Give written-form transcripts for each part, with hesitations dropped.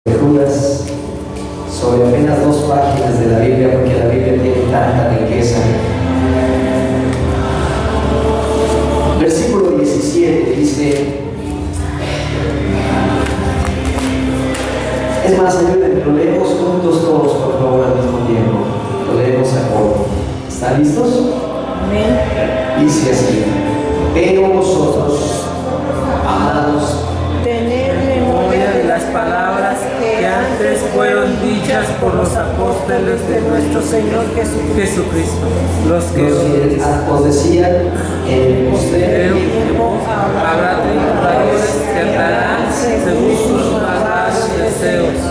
Judas, sobre apenas 2 páginas de la Biblia, porque la Biblia tiene tanta riqueza. Versículo 17 dice, es más, ayúdenme, lo leemos juntos todos, por favor, al mismo tiempo. Lo leemos a coro. ¿Están listos? Amén. Dice así: pero vosotros, amados, Tened memoria de las palabras que antes fueron dichas por los apóstoles de nuestro Señor Jesucristo, los que os decían, en el postrero tiempo habrá tentadores que andarán según sus malvados deseos.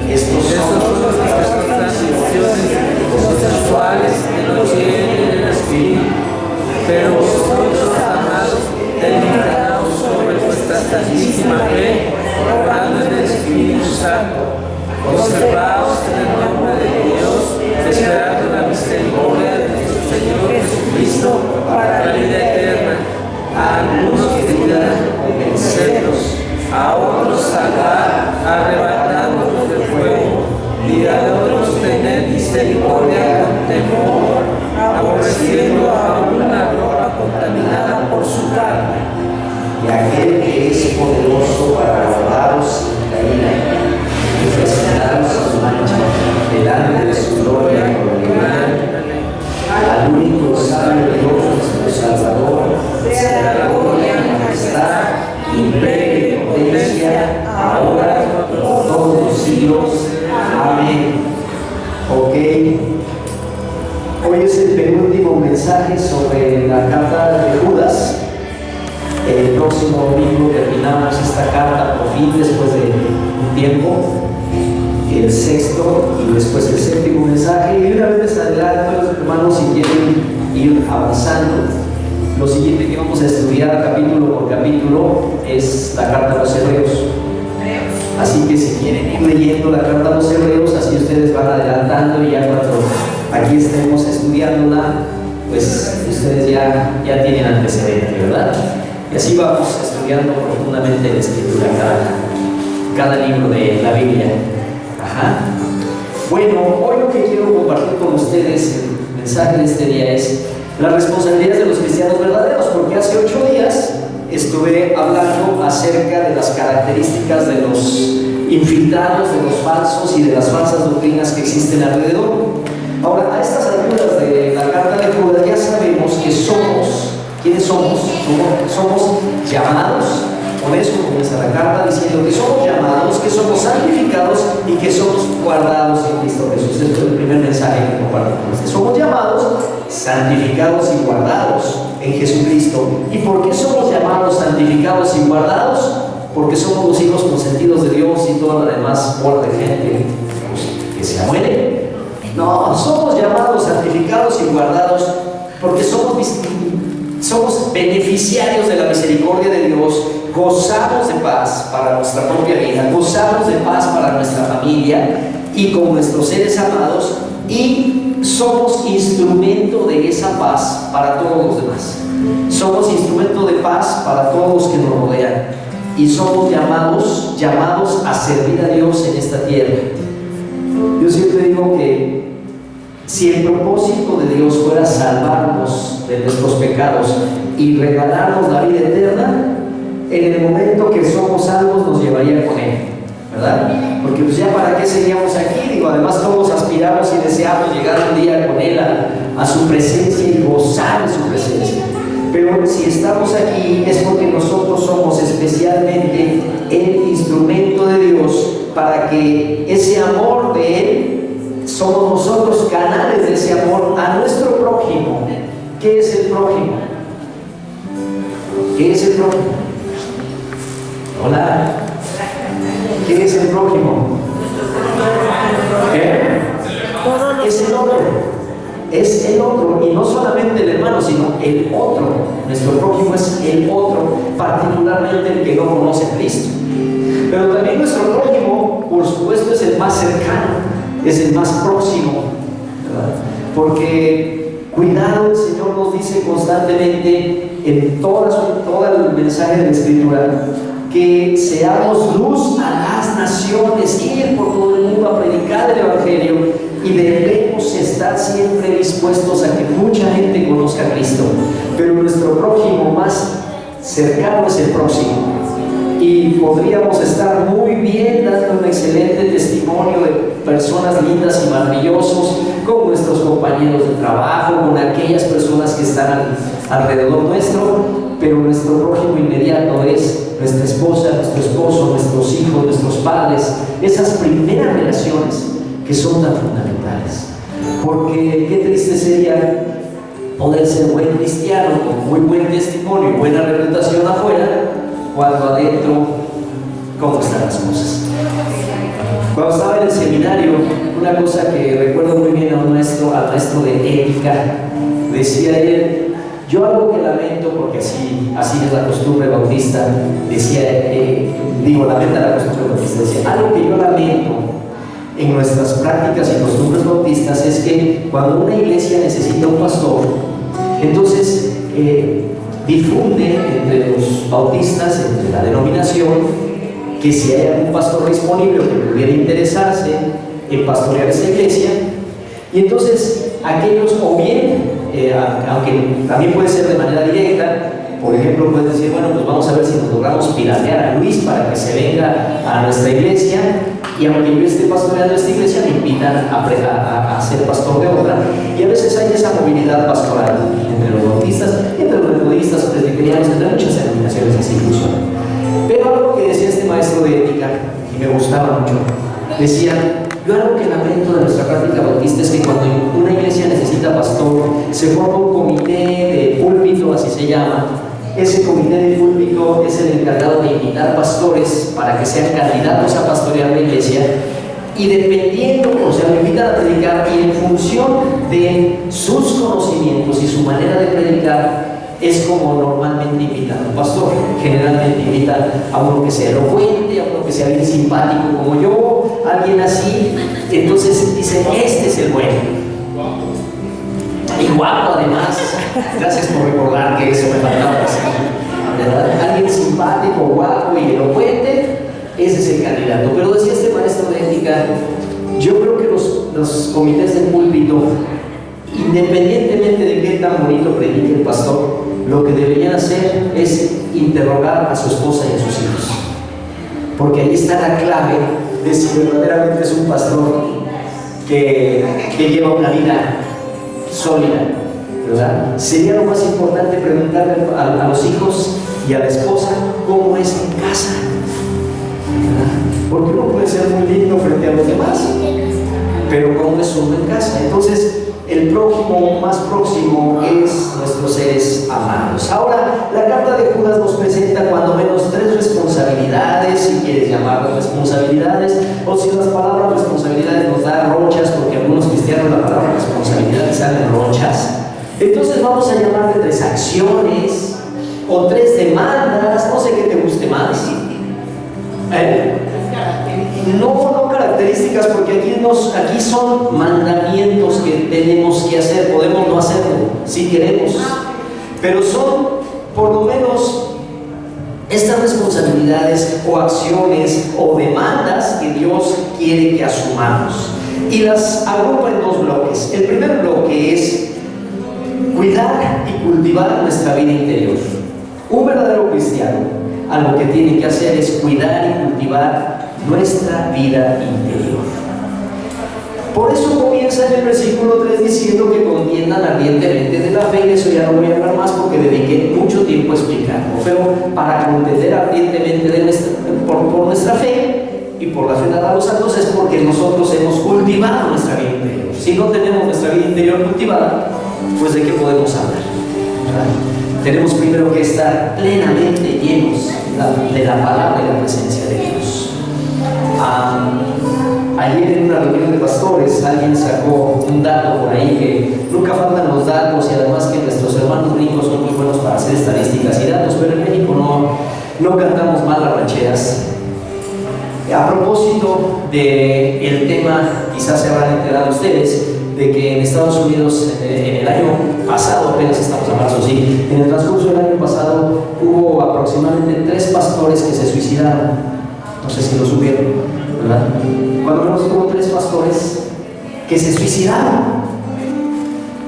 estos Esos son los que son transgresiones, los sensuales que no tienen el espíritu. Pero vosotros, amados, edificados sobre vuestra santísima fe, orando en el Espíritu Santo, conservados en el nombre de Dios, esperando la misericordia de nuestro Señor Jesucristo para la vida eterna. A algunos quedarán convencerlos, a otros salvar, arrebatándolos del fuego, y a otros tener misericordia con temor, aborreciendo a una ropa contaminada por su carne. y aquel que es poderoso para guardaros en caída y presentaros sin mancha delante de su gloria con al único sabio Dios, nuestro Salvador, sea la gloria, majestad, imperio y potencia, ahora y por todos los siglos. Amén. Ok. Hoy es el penúltimo mensaje sobre la carta de Judas. El próximo domingo terminamos esta carta por fin, después de un tiempo, el sexto y después el séptimo mensaje. Y una vez les adelanto, los hermanos, si quieren ir avanzando, lo siguiente que vamos a estudiar capítulo por capítulo es la carta a los Hebreos. Así que si quieren ir leyendo la carta a los Hebreos, así ustedes van adelantando, y ya cuando aquí estemos estudiándola, pues ustedes ya tienen antecedente, ¿verdad? Y así vamos estudiando profundamente la Escritura, cada libro de la Biblia. Ajá. Bueno, hoy lo que quiero compartir con ustedes, el mensaje de este día, es las responsabilidades de los cristianos verdaderos, porque hace 8 días estuve hablando acerca de las características de los infiltrados, de los falsos y de las falsas doctrinas que existen alrededor. Ahora, a estas alturas de la carta de Judas ya sabemos que somos, ¿quiénes somos? Somos llamados. Por eso comienza la carta diciendo que somos llamados, que somos santificados y que somos guardados en Cristo Jesús. Este es el primer mensaje que comparto con ustedes. Somos llamados, santificados y guardados en Jesucristo. ¿Y por qué somos llamados, santificados y guardados? Porque somos los hijos consentidos de Dios y toda la demás bola de gente que se muere. No, somos llamados, santificados y guardados porque somos beneficiarios de la misericordia de Dios, gozamos de paz para nuestra propia vida, gozamos de paz para nuestra familia y con nuestros seres amados, y somos instrumento de esa paz para todos los demás. Somos instrumento de paz para todos los que nos rodean, y somos llamados a servir a Dios en esta tierra. Yo siempre digo que si el propósito de Dios fuera salvarnos de nuestros pecados y regalarnos la vida eterna, en el momento que somos salvos nos llevaría con Él, ¿verdad? Porque pues ya para qué seríamos aquí, digo, además todos aspiramos y deseamos llegar un día con Él a su presencia y gozar de su presencia. Pero si estamos aquí es porque nosotros somos especialmente el instrumento de Dios para que ese amor de Él, somos nosotros canales de ese amor a nuestro prójimo. ¿Qué es el prójimo? ¿Qué es el prójimo? Hola. ¿Qué es el prójimo? ¿Qué? Es el otro. Es el otro, y no solamente el hermano, sino el otro. Nuestro prójimo es el otro, particularmente el que no conoce a Cristo. Pero también nuestro prójimo, por supuesto, es el más cercano, es el más próximo, ¿verdad? Porque cuidado, el Señor nos dice constantemente en todo el mensaje de la Escritura que seamos luz a las naciones, ir por todo el mundo a predicar el Evangelio, y debemos estar siempre dispuestos a que mucha gente conozca a Cristo. Pero nuestro prójimo más cercano es el próximo, y podríamos estar muy bien dando un excelente testimonio de personas lindas y maravillosos con nuestros compañeros de trabajo, con aquellas personas que están alrededor nuestro, pero nuestro prójimo inmediato es nuestra esposa, nuestro esposo, nuestros hijos, nuestros padres, esas primeras relaciones que son tan fundamentales. Porque qué triste sería poder ser buen cristiano con muy buen testimonio y buena reputación afuera, cuando adentro, ¿cómo están las cosas? Cuando estaba en el seminario, una cosa que recuerdo muy bien al maestro de ética, decía él: yo algo que lamento, porque así es la costumbre bautista, decía, lamenta la costumbre bautista, decía, algo que yo lamento en nuestras prácticas y costumbres bautistas es que cuando una iglesia necesita un pastor, entonces difunde entre los bautistas, entre la denominación, que si hay algún pastor disponible o que pudiera interesarse en pastorear esa iglesia, y entonces aquellos, o bien, aunque también puede ser de manera directa, por ejemplo, pueden decir, bueno, pues vamos a ver si nos logramos piratear a Luis para que se venga a nuestra iglesia, y aunque yo esté pastoreando esta iglesia, me invitan a ser pastor de otra, y a veces hay esa movilidad pastoral entre los bautistas, entre los metodistas, presbiterianos, entre muchas denominaciones así funciona. Pero algo que decía este maestro de ética, y me gustaba mucho, decía: yo algo que lamento de nuestra práctica bautista es que cuando una iglesia necesita pastor, se forma un comité de púlpito, así se llama. Ese comité de púlpito es el encargado de invitar pastores para que sean candidatos a pastorear la iglesia, y dependiendo, o sea, lo invitan a predicar, y en función de sus conocimientos y su manera de predicar, es como normalmente invitan a un pastor. Generalmente invitan a uno que sea elocuente, a uno que sea bien simpático como yo, alguien así. Entonces dicen, este es el bueno. Y guapo además. Gracias por recordar que eso me faltaba decir, ¿verdad? Alguien simpático, guapo y elocuente, ese es el candidato. Pero decía este maestro de ética, yo creo que los comités de púlpito, independientemente de qué tan bonito predique el pastor, lo que deberían hacer es interrogar a su esposa y a sus hijos, porque ahí está la clave de si verdaderamente es un pastor que lleva una vida sólida, ¿verdad? Sería lo más importante preguntarle a los hijos y a la esposa cómo es en casa, ¿verdad? Porque uno puede ser muy lindo frente a los demás, pero cómo es uno en casa. Entonces, el prójimo más próximo es nuestros seres amados. Ahora, la carta de Judas nos presenta cuando menos 3 responsabilidades, si quieres llamarlas responsabilidades, o si las palabras responsabilidades nos dan rochas, porque algunos cristianos la palabra responsabilidades salen rochas. Entonces vamos a llamarle 3 acciones o 3 demandas, no sé qué te guste más. No características, porque aquí son mandamientos que tenemos que hacer. Podemos no hacerlo si queremos, pero son por lo menos estas responsabilidades o acciones o demandas que Dios quiere que asumamos, y las agrupa en 2 bloques. El primer bloque es cuidar y cultivar nuestra vida interior. Un verdadero cristiano algo que tiene que hacer es cuidar y cultivar nuestra vida interior. Por eso comienza en el versículo 3 diciendo que contiendan ardientemente de la fe, y de eso ya no voy a hablar más porque dediqué mucho tiempo a explicarlo. Pero para contender ardientemente por nuestra fe y por la fe dada a los santos, es porque nosotros hemos cultivado nuestra vida interior. Si no tenemos nuestra vida interior cultivada, pues ¿de qué podemos hablar? ¿Verdad? Tenemos primero que estar plenamente llenos de la palabra y la presencia de Dios. Ayer en una reunión de pastores alguien sacó un dato por ahí, que nunca faltan los datos, y además que nuestros hermanos gringos son muy buenos para hacer estadísticas y datos, pero en México no cantamos mal las rancheras. A propósito del tema, quizás se habrán enterado ustedes, de que en Estados Unidos en el año pasado, apenas estamos a marzo, sí, en el transcurso del año pasado hubo aproximadamente 3 pastores que se suicidaron. No sé si lo supieron, ¿verdad? Cuando menos hubo 3 pastores que se suicidaron.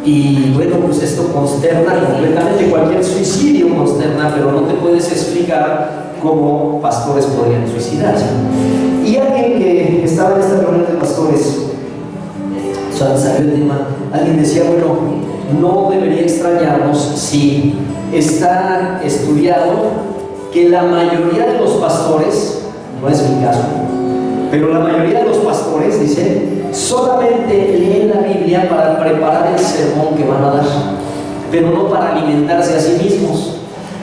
Y bueno, pues esto consterna completamente. Cualquier suicidio consterna, pero no te puedes explicar cómo pastores podrían suicidarse. Y alguien que estaba en esta reunión de pastores, salió el tema, alguien decía, bueno, no debería extrañarnos si está estudiado que la mayoría de los pastores, no es mi caso, pero la mayoría de los pastores, dice, solamente leen la Biblia para preparar el sermón que van a dar, pero no para alimentarse a sí mismos.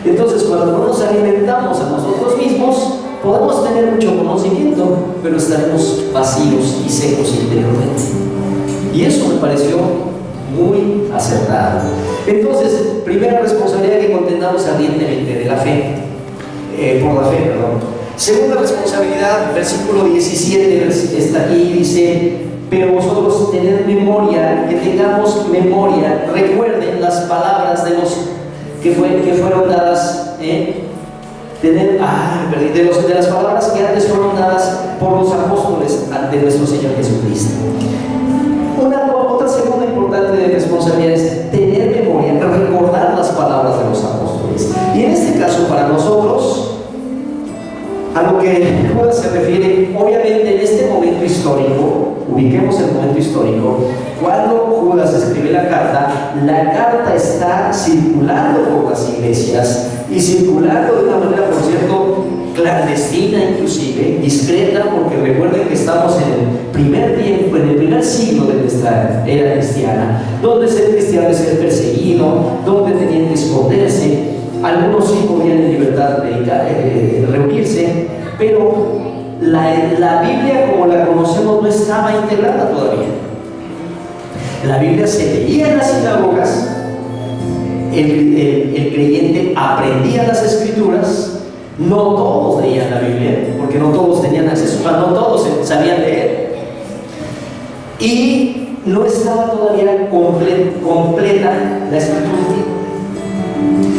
Entonces, cuando no nos alimentamos a nosotros mismos, podemos tener mucho conocimiento, pero estaremos vacíos y secos interiormente. Y eso me pareció muy acertado. Entonces, primera responsabilidad, que contendamos ardientemente de la fe, por la fe, perdón. Segunda responsabilidad, versículo 17 está aquí, dice: pero vosotros tened memoria, que tengamos memoria, recuerden las palabras de los que fueron dadas, de las palabras que antes fueron dadas por los apóstoles ante nuestro Señor Jesucristo. Otra segunda importante responsabilidad es tener memoria, recordar las palabras de los apóstoles. Y en este caso, para nosotros, a lo que Judas se refiere, obviamente en este momento histórico, ubiquemos el momento histórico, cuando Judas escribe la carta está circulando por las iglesias, y circulando de una manera, por cierto, clandestina, inclusive discreta, porque recuerden que estamos en el primer tiempo, en el primer siglo de nuestra era cristiana, donde ser cristiano es ser perseguido, donde tenían que esconderse. Algunos sí podían en libertad reunirse, pero la Biblia como la conocemos no estaba integrada todavía. La Biblia se leía en las sinagogas, el creyente aprendía las escrituras. No todos leían la Biblia, porque no todos tenían acceso, no todos sabían leer, y no estaba todavía completa la escritura.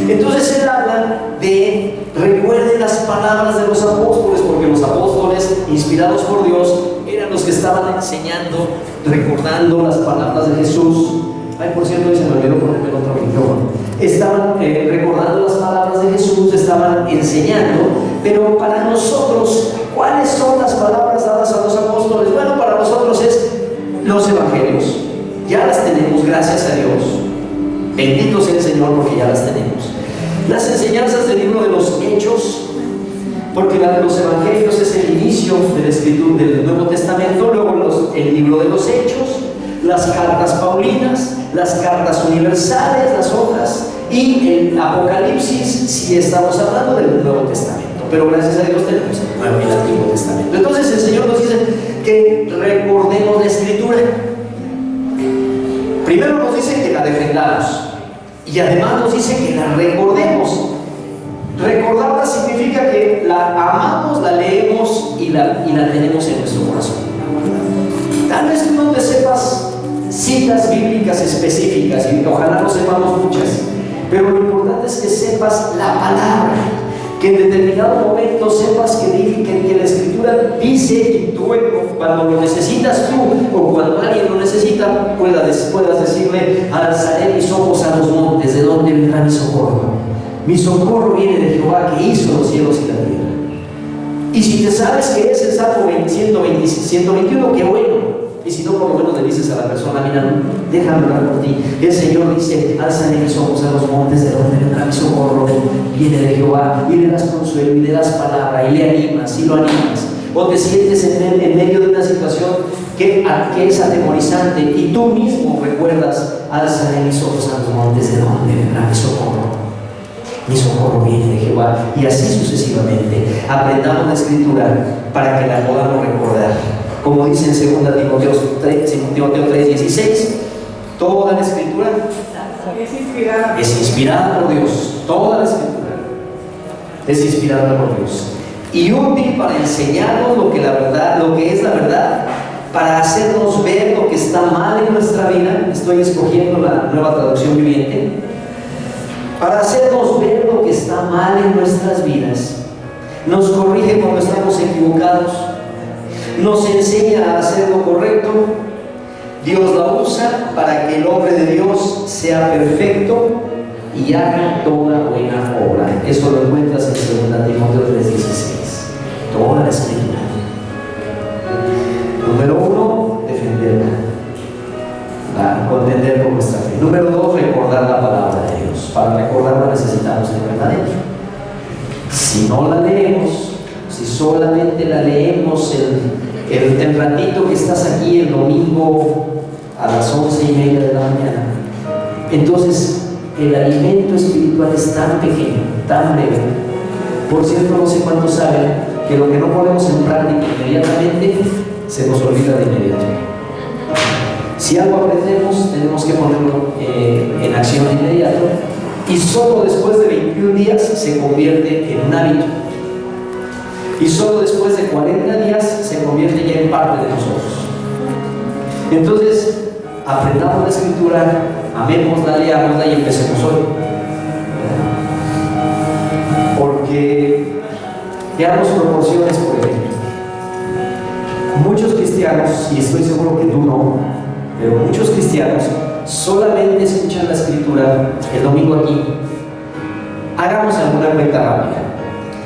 Entonces él habla de: recuerden las palabras de los apóstoles, porque los apóstoles, inspirados por Dios, eran los que estaban enseñando, recordando las palabras de Jesús. Ay, por cierto, se me olvidó ponerme el otro micrófono. Estaban recordando las palabras de Jesús, estaban enseñando. Pero para nosotros, ¿cuáles son las palabras dadas a los apóstoles? Bueno, para nosotros es los evangelios. Ya las tenemos, gracias a Dios. Bendito sea el Señor, porque ya las tenemos. Las enseñanzas del libro de los Hechos, porque los evangelios es el inicio de la escritura del Nuevo Testamento. Luego el libro de los Hechos, las cartas paulinas, las cartas universales, las hojas, y el Apocalipsis, si estamos hablando del Nuevo Testamento. Pero gracias a Dios tenemos el Antiguo Testamento. Entonces el Señor nos dice que recordemos la escritura. Primero nos dice que la defendamos, y además nos dice que la recordemos. Recordarla significa que la amamos, la leemos y la tenemos en nuestro corazón. Tal vez tú no te sepas citas bíblicas específicas, y ojalá no sepamos muchas, pero lo importante es que sepas la palabra, que en determinado momento sepas que la escritura dice, y tú cuando lo necesitas tú, o cuando alguien lo necesita, puedas decirle: alzaré mis ojos a los montes, ¿de dónde vendrá mi socorro? Mi socorro viene de Jehová, que hizo los cielos y la tierra. Y si te sabes que es el Salmo 121, qué bueno. Y si no, por lo menos le dices a la persona: mira, déjame hablar por ti. El Señor dice: alzaré mis ojos a los montes, de donde vendrá mi socorro, viene de Jehová. Y le das consuelo, y le das palabra, y le animas, y lo animas. O te sientes en medio de una situación que es atemorizante, y tú mismo recuerdas: alzaré mis ojos a los montes, de donde vendrá mi socorro. Mi socorro viene de Jehová. Y así sucesivamente. Aprendamos la escritura para que la podamos recordar. Como dice en 2 Timoteo 3:16, toda la escritura es inspirada por Dios. Toda la escritura es inspirada por Dios y útil para enseñarnos lo que es la verdad, para hacernos ver lo que está está mal en nuestra vida, estoy escogiendo la Nueva Traducción Viviente, para hacernos ver lo que está mal en nuestras vidas. Nos corrige cuando estamos equivocados, nos enseña a hacer lo correcto. Dios la usa para que el hombre de Dios sea perfecto y haga toda buena obra. Eso lo encuentras en 2 Timoteo 3:16. Toda la Escritura. Número 1, defenderla, contender con nuestra fe. Número 2, recordar la palabra de Dios. Para recordarla necesitamos tenerla dentro. Si no la leemos, si solamente la leemos el ratito que estás aquí el domingo a las 11:30 de la mañana, entonces el alimento espiritual es tan pequeño, tan breve. Por cierto, no sé cuántos saben que lo que no ponemos en práctica inmediatamente se nos olvida de inmediato. Si algo aprendemos, tenemos que ponerlo en acción de inmediato, y solo después de 21 días se convierte en un hábito, y solo después de 40 días se convierte ya en parte de nosotros. Entonces, aprendamos la Escritura, amémosla, leámosla y empecemos hoy. Porque veamos proporciones, por ejemplo. Muchos cristianos, y estoy seguro que tú no, pero muchos cristianos solamente escuchan la Escritura el domingo aquí. Hagamos alguna cuenta rápida.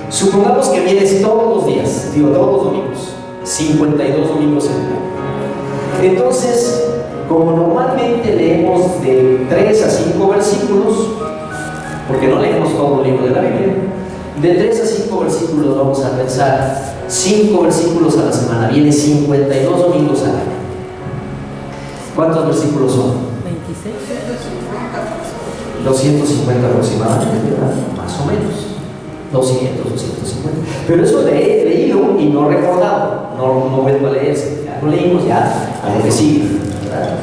Supongamos que vienes todos los días, todos los domingos, 52 domingos en el año. Entonces, como normalmente leemos de 3 a 5 versículos, porque no leemos todo el libro de la Biblia, de 3 a 5 versículos vamos a pensar 5 versículos a la semana, viene 52 domingos al año. ¿Cuántos versículos son? 26. 250 aproximadamente, ¿verdad? Más o menos. 200, 250. Pero eso lo he leído y no recordado. No vuelvo a leer. Ya lo leímos, ya a lo que sigue, ¿verdad?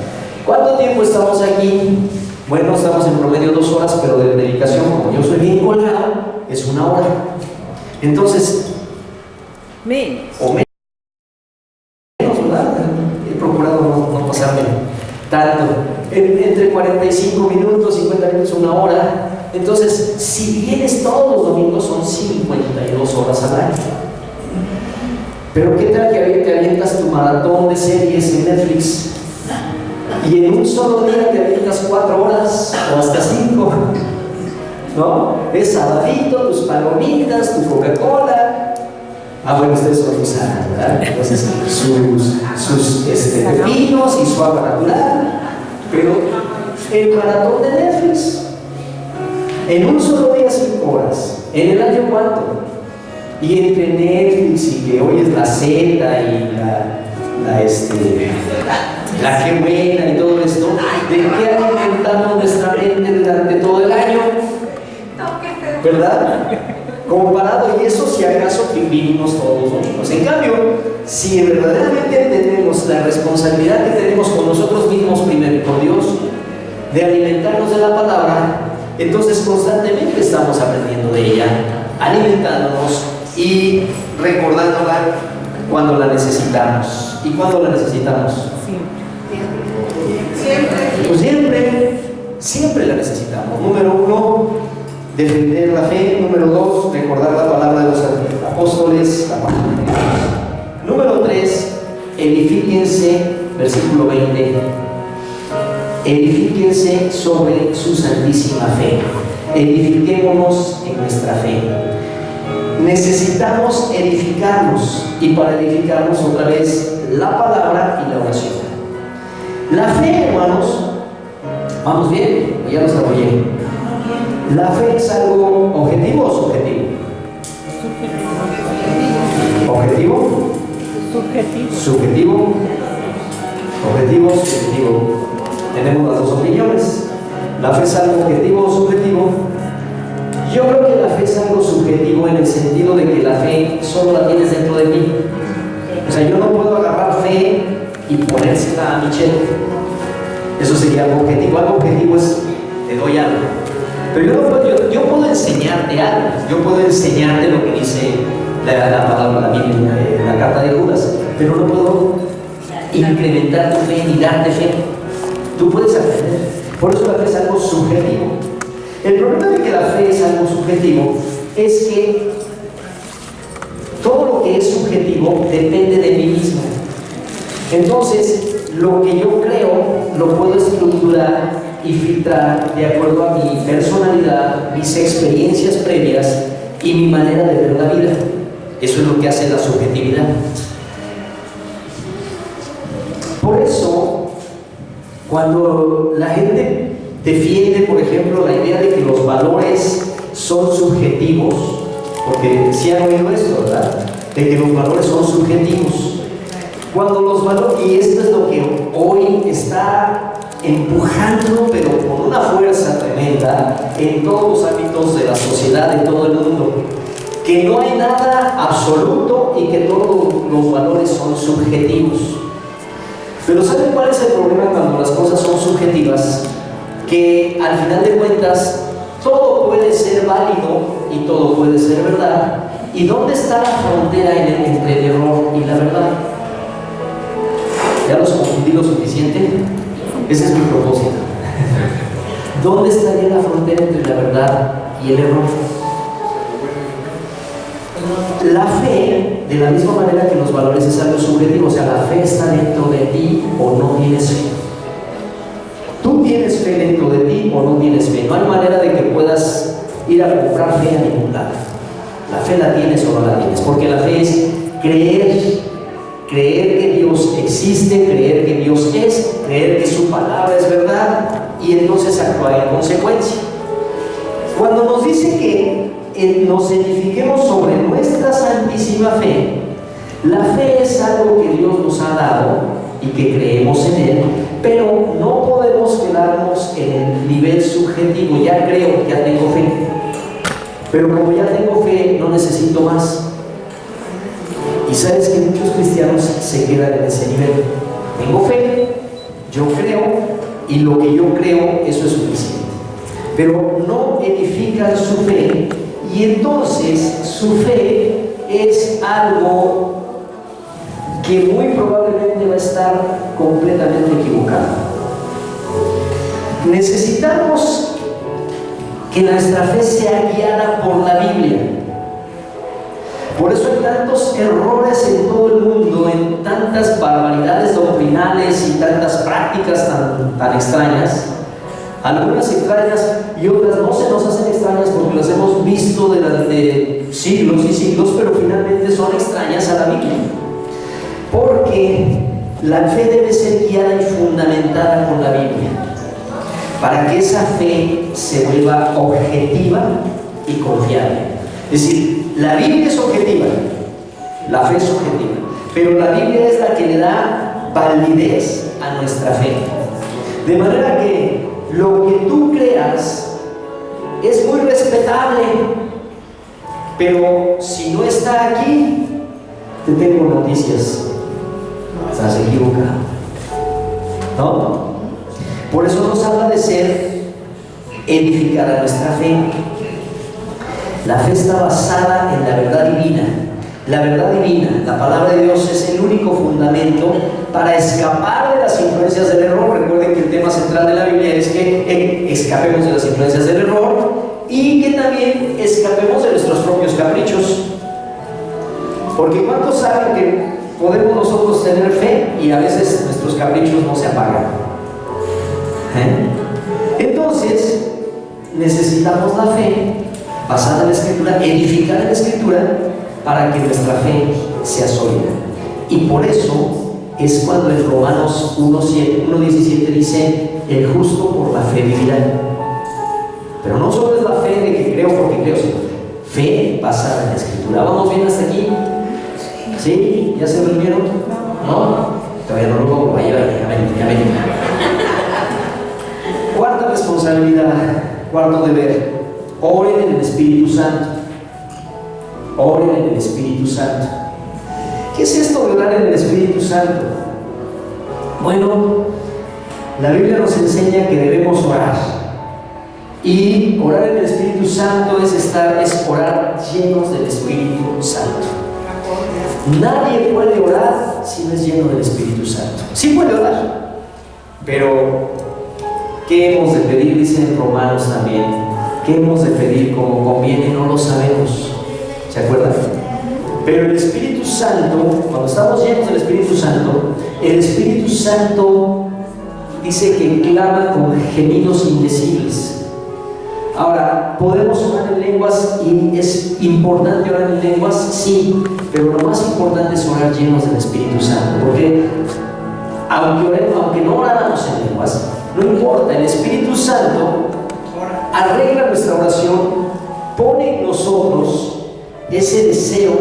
¿Cuánto tiempo estamos aquí? Bueno, estamos en promedio 2 horas, pero de dedicación, como yo soy bien colgado, es 1 hora. Entonces, Menos. o menos, ¿verdad? He procurado no pasarme tanto. Entre 45 minutos, 50 minutos, 1 hora. Entonces, si vienes todos los domingos, son 52 horas al año. Pero ¿qué tal que te avientas tu maratón de series en Netflix? Y en un solo día te avientas 4 horas o hasta 5. ¿No? Es sabadito, tus palomitas, tu Coca-Cola. Bueno, ustedes son sanas, ¿verdad? Entonces, sus pepinos y su agua natural. Pero el maratón de Netflix, en un solo día 5 horas. ¿En el año cuánto? Y entre Netflix y que hoy es la Z y la que buena y todo esto, ¿de qué alimentamos nuestra mente durante todo el año? ¿Verdad? Comparado, y eso si acaso vivimos todos los domingos. En cambio, si verdaderamente entendemos la responsabilidad que tenemos con nosotros mismos primero y con Dios, de alimentarnos de la palabra, entonces constantemente estamos aprendiendo de ella, alimentándonos y recordándola cuando la necesitamos. ¿Y cuándo la necesitamos? Pues siempre la necesitamos. Número 1, defender la fe. Número 2, recordar la palabra de los apóstoles, la palabra de Dios. Número 3, edifíquense, versículo 20, edifíquense sobre su santísima fe. Edifiquémonos en nuestra fe. Necesitamos edificarnos, y para edificarnos otra vez la palabra y la oración. La fe, hermanos, ¿vamos bien? ¿O ya los apoyé? ¿La fe es algo objetivo o subjetivo? ¿Objetivo? Subjetivo. Objetivo, subjetivo. Tenemos las dos opiniones. ¿La fe es algo objetivo o subjetivo? Yo creo que la fe es algo subjetivo en el sentido de que la fe solo la tienes dentro de ti. O sea, yo no puedo agarrar fe y ponérsela a Michelle. Eso sería algo objetivo. Algo objetivo es, te doy algo. Pero yo puedo enseñarte algo. Yo puedo enseñarte lo que dice la palabra, la Biblia, la carta de Judas, pero no puedo incrementar tu fe ni darte fe. Tú puedes aprender. Por eso la fe es algo subjetivo. El problema de que la fe es algo subjetivo es que todo lo que es subjetivo depende de mí mismo. Entonces, lo que yo creo lo puedo estructurar y filtrar de acuerdo a mi personalidad, mis experiencias previas y mi manera de ver la vida. Eso es lo que hace la subjetividad. Por eso, cuando la gente defiende, por ejemplo, la idea de que los valores son subjetivos, porque sí han oído esto, ¿verdad? De que los valores son subjetivos. Cuando los valores, y esto es lo que hoy está empujando, pero con una fuerza tremenda, en todos los ámbitos de la sociedad, de todo el mundo, que no hay nada absoluto y que todos los valores son subjetivos. Pero ¿saben cuál es el problema cuando las cosas son subjetivas? Que al final de cuentas todo puede ser válido y todo puede ser verdad. ¿Y dónde está la frontera entre el error y la verdad? ¿Ya los confundí lo suficiente? Ese es mi propósito. ¿Dónde estaría la frontera entre la verdad y el error? La fe, de la misma manera que los valores, es algo subjetivo. O sea, la fe está dentro de ti o no tienes fe. Tú tienes fe dentro de ti o no tienes fe. No hay manera de que puedas ir a comprar fe a ningún lado. La fe la tienes o no la tienes, porque la fe es creer que Dios existe, creer que Dios es, creer que su palabra es verdad y entonces actuar en consecuencia. Cuando nos dice que nos edifiquemos sobre nuestra santísima fe, la fe es algo que Dios nos ha dado y que creemos en Él, pero no podemos quedarnos en el nivel subjetivo. Ya creo, ya tengo fe, pero como ya tengo fe, no necesito más. Y sabes que muchos cristianos se quedan en ese nivel. Tengo fe, yo creo, y lo que yo creo, eso es suficiente. Pero no edifican su fe, y entonces su fe es algo que muy probablemente va a estar completamente equivocado. Necesitamos que nuestra fe sea guiada por la Biblia. Por eso hay tantos errores en todo el mundo, en tantas barbaridades doctrinales y tantas prácticas tan extrañas. Algunas extrañas y otras no se nos hacen extrañas porque las hemos visto durante siglos y siglos, pero finalmente son extrañas a la Biblia. Porque la fe debe ser guiada y fundamentada con la Biblia, para que esa fe se vuelva objetiva y confiable. Es decir, la Biblia es objetiva, la fe es subjetiva, pero la Biblia es la que le da validez a nuestra fe. De manera que lo que tú creas es muy respetable, pero si no está aquí, te tengo noticias, estás equivocado, ¿no? Por eso nos habla de ser edificada nuestra fe. La fe está basada en la verdad divina. La verdad divina, la palabra de Dios, es el único fundamento para escapar de las influencias del error. Recuerden que el tema central de la Biblia es que escapemos de las influencias del error y que también escapemos de nuestros propios caprichos. Porque ¿cuántos saben que podemos nosotros tener fe y a veces nuestros caprichos no se apagan? Entonces, necesitamos la fe basada en la Escritura, edificada en la Escritura, para que nuestra fe sea sólida. Y por eso es cuando en Romanos 1:17 dice: el justo por la fe vivirá. Pero no solo es la fe de que creo porque creo, sino fe basada en la Escritura. ¿Vamos bien hasta aquí? ¿Sí? ¿Ya se durmieron? ¿No? Todavía no lo pongo. Vaya, ya ven. Cuarta responsabilidad, cuarto deber: oren en el Espíritu Santo. Oren en el Espíritu Santo. ¿Qué es esto de orar en el Espíritu Santo? Bueno, la Biblia nos enseña que debemos orar. Y orar en el Espíritu Santo es orar llenos del Espíritu Santo. Nadie puede orar si no es lleno del Espíritu Santo. Sí puede orar, pero ¿qué hemos de pedir? Dice en Romanos también. ¿Qué hemos de pedir como conviene? No lo sabemos. ¿Se acuerdan? Pero el Espíritu Santo, cuando estamos llenos del Espíritu Santo, el Espíritu Santo dice que clama con gemidos indecibles. Ahora, ¿podemos orar en lenguas y es importante orar en lenguas? Sí, pero lo más importante es orar llenos del Espíritu Santo, porque aunque no oráramos en lenguas, no importa, el Espíritu Santo arregla nuestra oración, pone en nosotros ese deseo,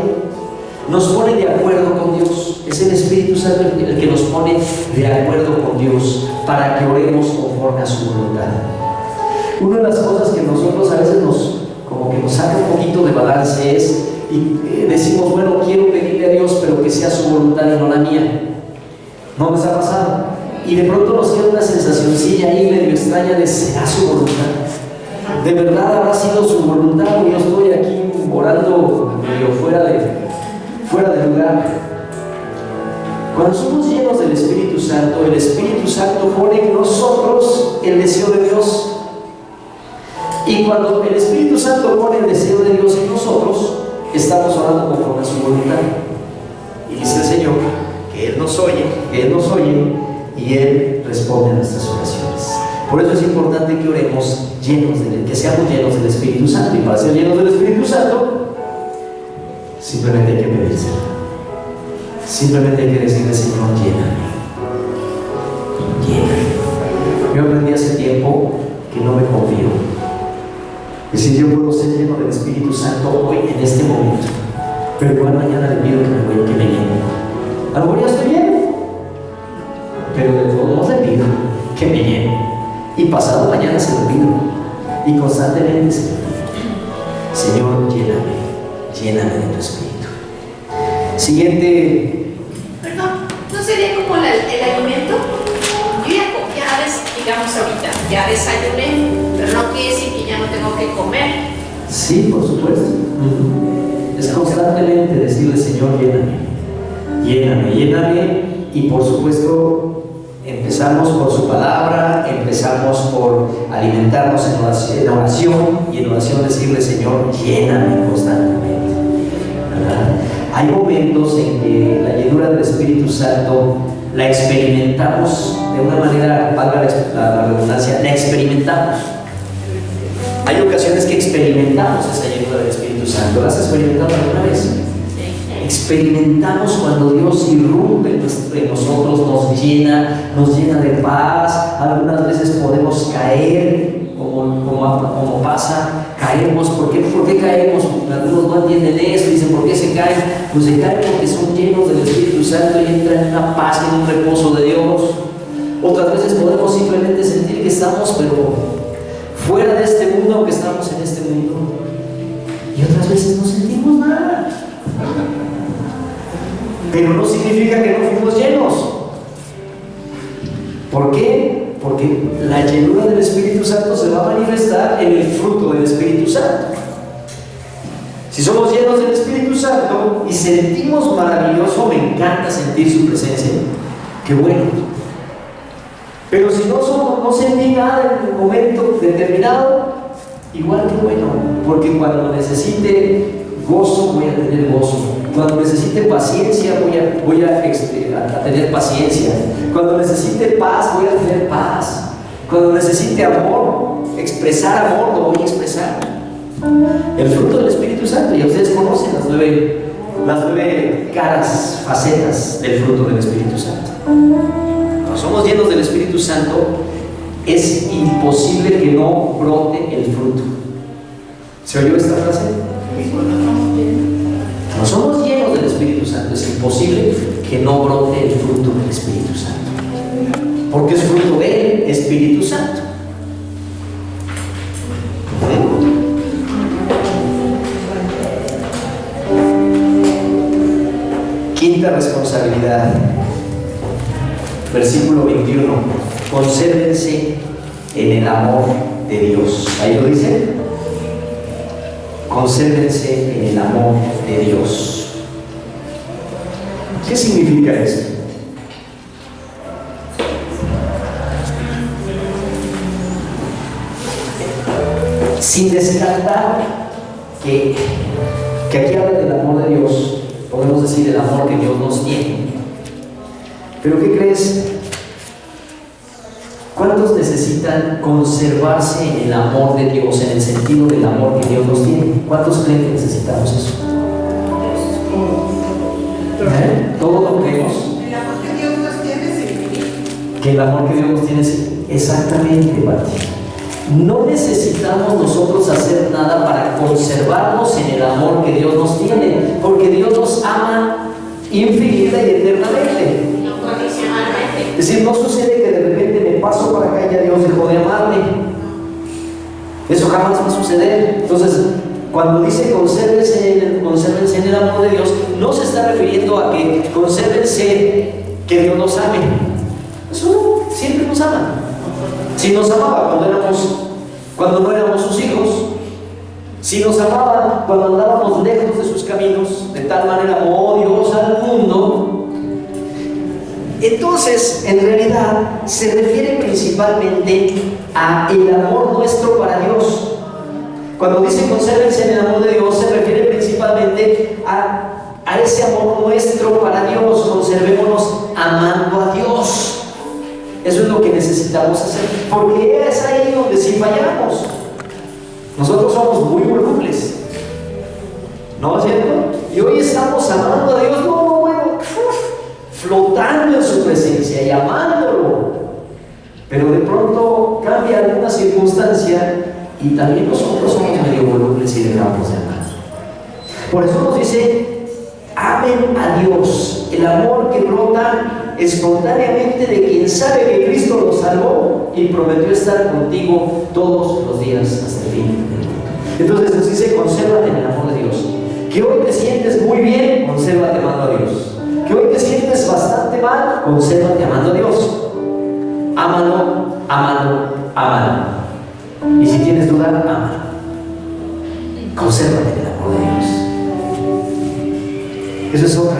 nos pone de acuerdo con Dios. Es el Espíritu Santo el que nos pone de acuerdo con Dios para que oremos conforme a su voluntad. Una de las cosas que nosotros a veces como que nos saca un poquito de balance es, y decimos, bueno, quiero pedirle a Dios, pero que sea su voluntad y no la mía. ¿No les ha pasado? Y de pronto nos queda una sensacioncilla ahí medio extraña de, ¿será su voluntad? ¿De verdad habrá sido su voluntad? O yo estoy aquí orando medio fuera de lugar. Cuando somos llenos del Espíritu Santo, el Espíritu Santo pone en nosotros el deseo de Dios. Y cuando el Espíritu Santo pone el deseo de Dios en nosotros, estamos orando conforme a su voluntad. Y dice el Señor que Él nos oye y Él responde a nuestras oraciones. Por eso es importante que oremos que seamos llenos del Espíritu Santo. Y para ser llenos del Espíritu Santo, simplemente hay que pedírselo. Simplemente hay que decirle, Señor, lléname. Yo aprendí hace tiempo que no me confío. Es decir, yo puedo ser lleno del Espíritu Santo hoy, en este momento, pero igual mañana le pido que me llene. A lo mejor ya estoy bien, pero de todos modos le pido que me llene. Y pasado mañana se lo pido. Y constantemente se lo pido. Señor, lléname de tu Espíritu. Siguiente. Perdón, ¿no sería como el alimento? Yo ya digamos ahorita, ya desayuné, pero no quiere decir que ya no tengo que comer. Sí, por supuesto. Es constantemente decirle, Señor, lléname. Y por supuesto, empezamos por su palabra, empezamos por alimentarnos en oración, y en oración decirle, Señor, lléname constantemente. ¿Verdad? Hay momentos en que la llenura del Espíritu Santo la experimentamos de una manera, valga la redundancia, la experimentamos. Hay ocasiones que experimentamos esa llenura del Espíritu Santo. ¿La has experimentado alguna vez? Experimentamos cuando Dios irrumpe en nosotros, nos llena de paz. Algunas veces podemos caer, como pasa, caemos. ¿Por qué caemos? Algunos no entienden eso, dicen, ¿por qué se caen? Pues se caen porque son llenos del Espíritu Santo y entran en una paz y en un reposo de Dios. Otras veces podemos simplemente sentir que estamos, pero fuera de este mundo, aunque estamos en este mundo. Y otras veces no sentimos nada. Pero no significa que no fuimos llenos. ¿Por qué? Porque la llenura del Espíritu Santo se va a manifestar en el fruto del Espíritu Santo. Si somos llenos del Espíritu Santo y sentimos maravilloso, me encanta sentir su presencia, qué bueno. Pero si no sentí nada en un momento determinado, igual que bueno, porque cuando necesite gozo voy a tener gozo. Cuando necesite paciencia voy a tener paciencia. Cuando necesite paz voy a tener paz. Cuando necesite amor, expresar amor, lo voy a expresar. El fruto del Espíritu Santo, ya ustedes conocen las nueve caras, facetas del fruto del Espíritu Santo. Cuando somos llenos del Espíritu Santo, es imposible que no brote el fruto. ¿Se oyó esta frase? Cuando somos llenos del Espíritu Santo, es imposible que no brote el fruto del Espíritu Santo, porque es fruto del Espíritu Santo. Quinta responsabilidad, versículo 21: consérvense en el amor de Dios. Ahí lo dice. Consérvense en el amor de Dios. ¿Qué significa esto? Sin descartar que aquí habla del amor de Dios, podemos decir el amor que Dios nos tiene. Pero ¿qué crees? ¿Cuántos necesitan conservarse en el amor de Dios, en el sentido del amor que Dios nos tiene? ¿Cuántos creen que necesitamos eso? Todos lo creemos. El amor que Dios nos tiene es infinito. Que el amor que Dios nos tiene es exactamente, Pati. No necesitamos nosotros hacer nada para conservarnos en el amor que Dios nos tiene, porque Dios nos ama infinita y eternamente. Incondicionalmente. Es decir, no sucede que de repente me paso para acá y ya Dios dejó de amarme. Eso jamás va a suceder. Entonces, cuando dice consérvense en el amor de Dios, no se está refiriendo a que consérvense que Dios nos ame. Eso no, siempre nos ama. Si nos amaba cuando no éramos sus hijos, si nos amaba cuando andábamos lejos de sus caminos, de tal manera amó Dios al mundo, entonces en realidad se refiere principalmente a el amor nuestro para Dios. Cuando dice consérvense en el amor de Dios, se refiere principalmente a ese amor nuestro para Dios. Conservémonos amando a Dios. Eso es lo que necesitamos hacer, porque es ahí donde sí fallamos. Nosotros somos muy volubles, ¿no es cierto? Y hoy estamos amando a Dios, flotando en su presencia y amándolo. Pero de pronto cambia alguna circunstancia y también nosotros somos medio volubles y dejamos de amar. Por eso nos dice: amen a Dios, el amor que brota espontáneamente de quien sabe que Cristo lo salvó y prometió estar contigo todos los días hasta el fin. Entonces nos dice: consérvate en el amor de Dios. Que hoy te sientes muy bien, consérvate amando a Dios. Que hoy te sientes bastante mal, consérvate amando a Dios. Ámalo, ámalo, ámalo. Y si tienes duda, ámalo. Consérvate en el amor de Dios. Eso es otra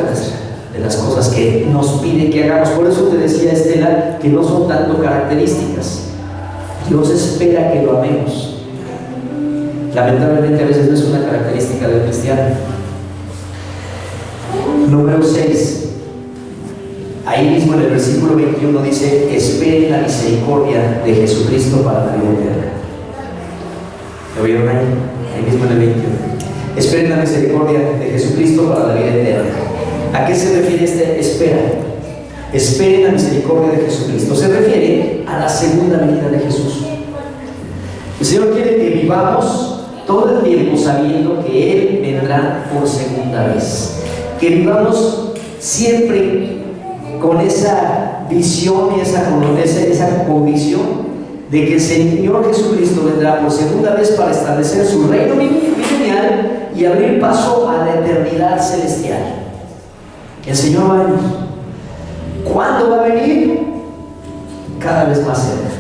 de las cosas que nos pide que hagamos. Por eso te decía, Estela, que no son tanto características. Dios espera que lo amemos. Lamentablemente a veces no es una característica del cristiano. Número 6. Ahí mismo en el versículo 21 dice: esperen la misericordia de Jesucristo para la vida eterna. ¿Lo vieron ahí? Ahí mismo en el 21. Esperen la misericordia de Jesucristo para la vida eterna. ¿A qué se refiere este espera? Esperen la misericordia de Jesucristo. Se refiere a la segunda venida de Jesús. El Señor quiere que vivamos todo el tiempo sabiendo que Él vendrá por segunda vez. Que vivamos siempre con esa visión y esa convicción de que el Señor Jesucristo vendrá por segunda vez para establecer su reino milenial y abrir paso a la eternidad celestial. El Señor va a venir. ¿Cuándo va a venir? Cada vez más cerca.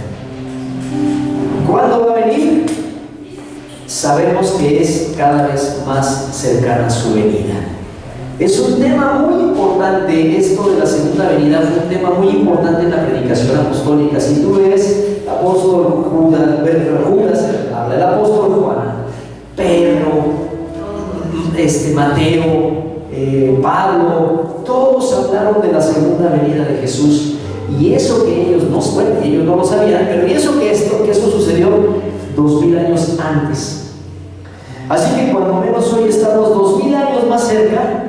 ¿Cuándo va a venir? Sabemos que es cada vez más cercana su venida. Es un tema muy importante. Esto de la segunda venida fue un tema muy importante en la predicación apostólica. Si tú ves apóstol Judas habla, el apóstol Juan, Pedro, Mateo, Pablo, todos hablaron de la segunda venida de Jesús. Y eso que ellos no lo sabían, pero y eso que eso sucedió 2000 años antes. Así que cuando menos hoy estamos 2000 años más cerca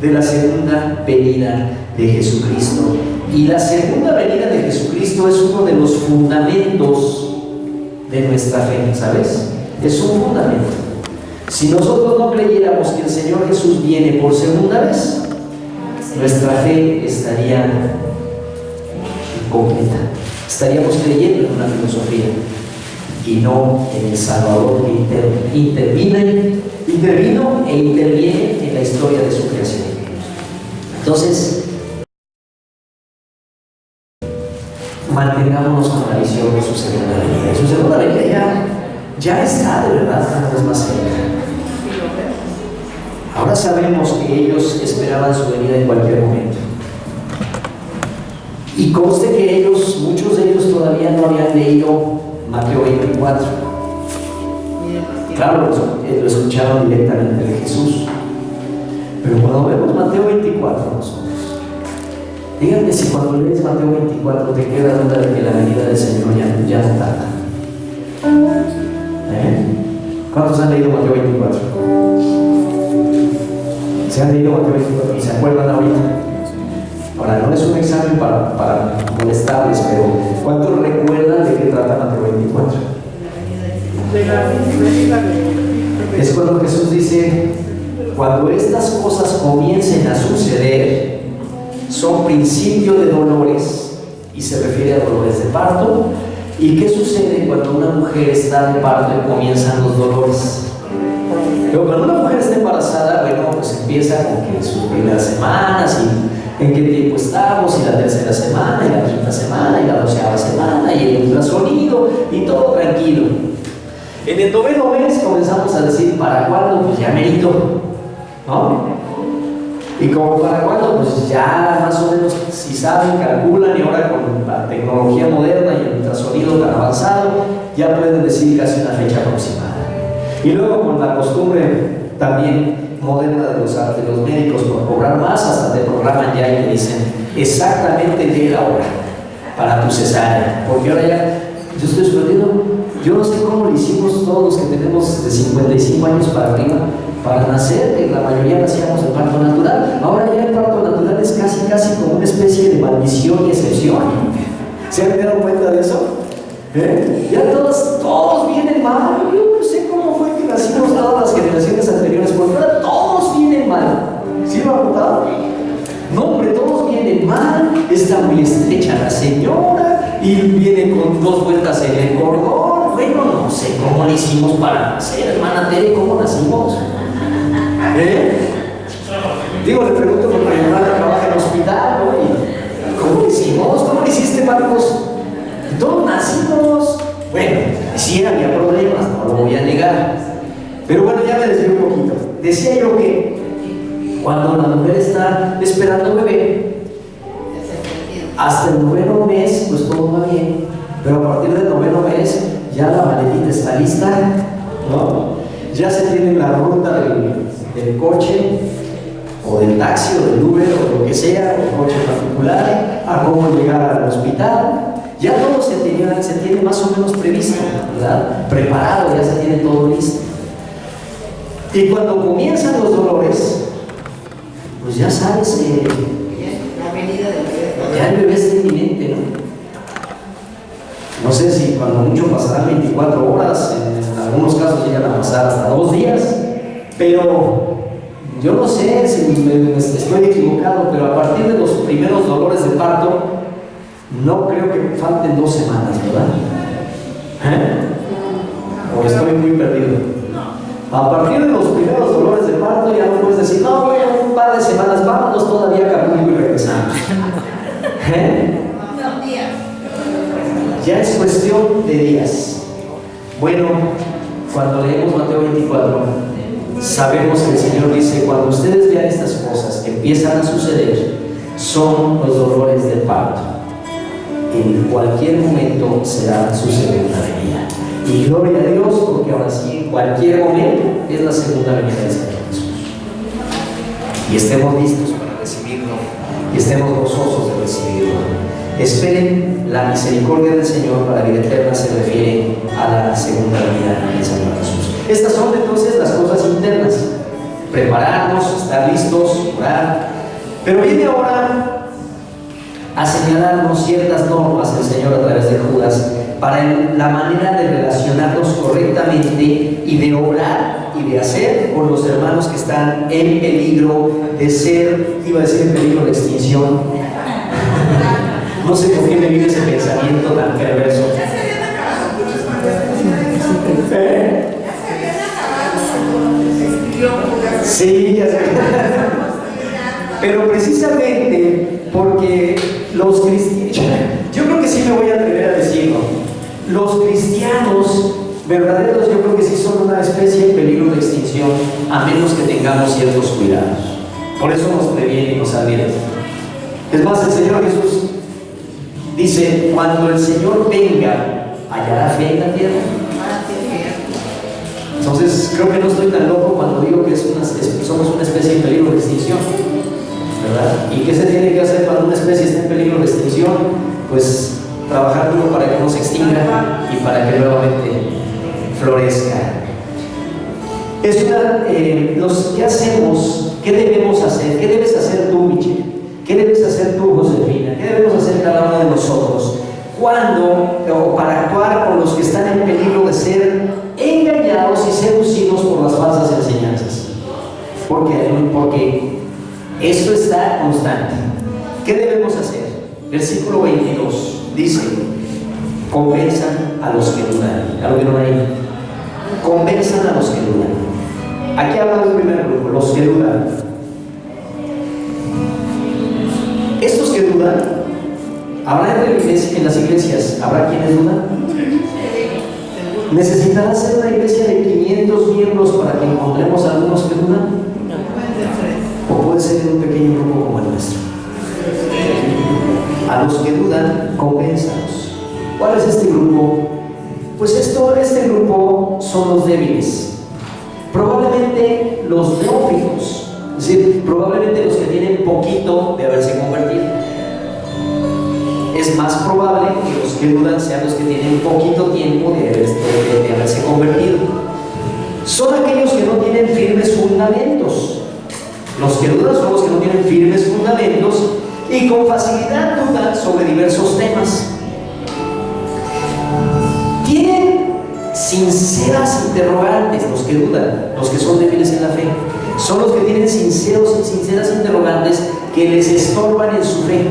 de la segunda venida de Jesucristo. Y la segunda venida de Jesucristo es uno de los fundamentos de nuestra fe, ¿sabes? Es un fundamento. Si nosotros no creyéramos que el Señor Jesús viene por segunda vez, nuestra fe estaría incompleta. Estaríamos creyendo en una filosofía y no en el Salvador que intervino e interviene en la historia de su creación. Entonces, mantengámonos con la visión de su segunda venida. Su segunda venida ya está de verdad cada vez más cerca. Ahora sabemos que ellos esperaban su venida en cualquier momento. Y conste que muchos de ellos todavía no habían leído Mateo 24. Claro, lo escucharon directamente de Jesús. Pero cuando vemos Mateo 24 nosotros, díganme si cuando lees Mateo 24 te queda duda de que la venida del Señor ya no tarda. ¿Cuántos han leído Mateo 24? ¿Se han leído Mateo 24 y se acuerdan ahorita? Ahora, no es un examen para molestarles, pero ¿cuántos recuerdan de qué trata Mateo 24? Es cuando Jesús dice: cuando estas cosas comiencen a suceder, son principio de dolores, y se refiere a dolores de parto. ¿Y qué sucede cuando una mujer está de parto y comienzan los dolores? Pero cuando una mujer está embarazada, bueno, pues empieza con que sus primeras semanas, y en qué tiempo estamos, y la tercera semana, y la quinta semana, y la 12ª semana, y el ultrasonido, y todo tranquilo. En el 9º mes comenzamos a decir: ¿para cuándo? Pues ya merito, ¿no? Y como para cuándo, pues ya más o menos, si saben, calculan, y ahora con la tecnología moderna y el ultrasonido tan avanzado, ya pueden decir casi una fecha aproximada. Y luego con la costumbre también moderna de los médicos por cobrar más, hasta te programan ya y te dicen exactamente de la hora para tu cesárea. Porque ahora ya, yo estoy sorprendido, yo no sé cómo lo hicimos todos los que tenemos de 55 años para arriba, para nacer, que la mayoría nacíamos de parto natural. Ahora ya el parto natural es casi como una especie de maldición y excepción. ¿Se han dado cuenta de eso? Ya todos vienen mal. Yo no sé cómo fue que nacimos todas las generaciones anteriores, porque ahora todos vienen mal. ¿Sí lo han notado? No, hombre, todos vienen mal. Está muy estrecha la señora y viene con 2 vueltas en el cordón. Bueno, no sé cómo le hicimos para nacer, hermana Tere, ¿cómo nacimos? Digo, le pregunto porque mi hermana trabaja en el hospital, ¿no? ¿Y cómo lo hicimos? ¿Cómo lo hiciste, Marcos? Todos nacimos. Bueno, sí había problemas, no lo voy a negar. Pero bueno, ya me desvié un poquito. Decía yo que cuando la mujer está esperando bebé, hasta el 9º mes, pues todo va bien. Pero a partir del 9º mes, ya la maletita está lista, ¿no? Ya se tiene la ruta del coche, o del taxi, o del Uber, o lo que sea, o el coche particular, a cómo llegar al hospital. Ya todo se tiene más o menos previsto, ¿verdad? Preparado, ya se tiene todo listo. Y cuando comienzan los dolores, pues ya sabes, la venida del bebé. ya el bebé está inminente, ¿no? No sé si cuando mucho pasarán 24 horas, en algunos casos llegan a pasar hasta 2 días, pero yo no sé si estoy equivocado, pero a partir de los primeros dolores de parto, no creo que falten 2 semanas, ¿verdad? ¿O estoy muy perdido? A partir de los primeros dolores de parto ya no puedes decir: no, bueno, un par de semanas, vámonos todavía a Acapulco y regresamos. Ya es cuestión de días. Bueno, cuando leemos Mateo 24, sabemos que el Señor dice: cuando ustedes vean estas cosas que empiezan a suceder, son los dolores del parto. En cualquier momento será su segunda venida. Y gloria a Dios, porque ahora sí, en cualquier momento es la segunda venida del Señor Jesús. Y estemos listos para recibirlo, y estemos gozosos de recibirlo. Esperen la misericordia del Señor, para vida eterna se refiere a la segunda venida del Señor Jesús. Estas son entonces las cosas internas: prepararnos, estar listos, orar. Pero viene ahora a señalarnos ciertas normas el Señor a través de Judas para la manera de relacionarnos correctamente y de orar y de hacer con los hermanos que están en peligro de ser, iba a decir, en peligro de extinción. No sé por qué me viene ese pensamiento tan perverso. Sí, ya sé. Pero precisamente porque los cristianos, yo creo que sí me voy a atrever a decirlo, los cristianos verdaderos, yo creo que sí son una especie en peligro de extinción. extinción a menos que tengamos ciertos cuidados. Por eso nos previene y nos advierte. Es más, el Señor Jesús dice: cuando el Señor venga, ¿hallará fe en la tierra? Entonces, creo que no estoy tan loco cuando digo que somos una especie en peligro de extinción, ¿verdad? ¿Y qué se tiene que hacer cuando una especie está en peligro de extinción? Pues trabajar duro para que no se extinga y para que nuevamente florezca. ¿Qué hacemos? ¿Qué debemos hacer? ¿Qué debes hacer tú, Michelle? ¿Qué debes hacer tú, Josefina? ¿Qué debemos hacer cada uno de nosotros? Para actuar con los que están en peligro de ser engañados y seducidos por las falsas enseñanzas. Porque esto está constante. ¿Qué debemos hacer? Versículo 22 dice: convenzan a los que dudan. ¿A lo que no hay? Convenzan a los que dudan. Aquí habla del primer grupo, los que dudan. Estos que dudan, ¿habrá en las iglesias? ¿Habrá quienes dudan? ¿Necesitará ser una iglesia de 500 miembros para que encontremos a algunos que dudan? ¿O puede ser en un pequeño grupo como el nuestro? A los que dudan, convénzanos. ¿Cuál es este grupo? Pues este grupo son los débiles. Probablemente los neófitos, es decir, probablemente los que tienen poquito de haberse convertido. Es más probable que los que dudan sean los que tienen poquito tiempo de haberse convertido. Son aquellos que no tienen firmes fundamentos. Los que dudan son los que no tienen firmes fundamentos y con facilidad dudan sobre diversos temas. Tienen sinceras interrogantes. Los que dudan, los que son débiles en la fe, son los que tienen sinceras interrogantes que les estorban en su fe.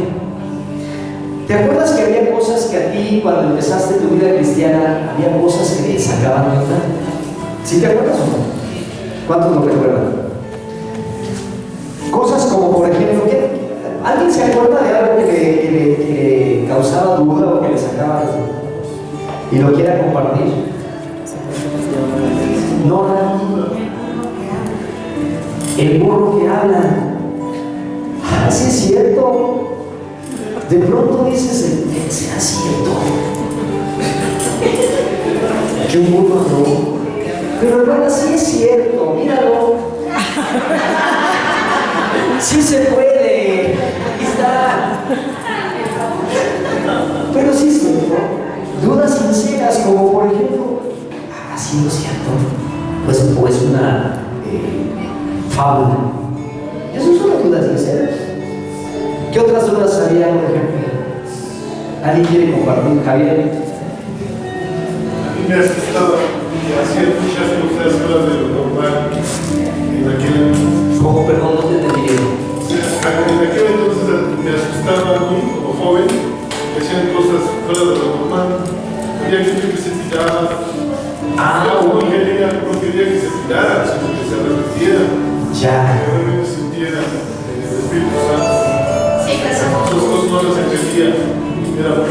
¿Te acuerdas que había cosas que a ti, cuando empezaste tu vida cristiana, había cosas que te sacaban de onda? ¿Sí te acuerdas o no? ¿Cuántos lo recuerdan? Cosas como, por ejemplo, ¿alguien se acuerda de algo que le causaba duda o que le sacaba y lo quiera compartir? No, el burro que habla. ¿Sí es cierto? De pronto dices: ¿será cierto? Que un burro no. Pero hermana, sí es cierto, míralo. Sí se puede. Aquí está. Pero sí es cierto. Dudas sinceras, como por ejemplo: ¿ha sido cierto? Pues una fábula. Esas son las dudas sinceras. ¿Qué otras dudas había, por ejemplo? ¿Alguien quiere compartir? Javier. A mí me asustaba y hacía muchas cosas fuera de lo normal en aquel entonces. ¿Cómo? Perdón, no te entendí. En aquel entonces me asustaba a mí como joven, que hacían cosas fuera de lo normal. Había gente que se tiraba. No quería que se tirara, sino que se arrepintiera. Ya. Que realmente sintiera el Espíritu Santo. Esas Esas cosas no las entendía. Era muy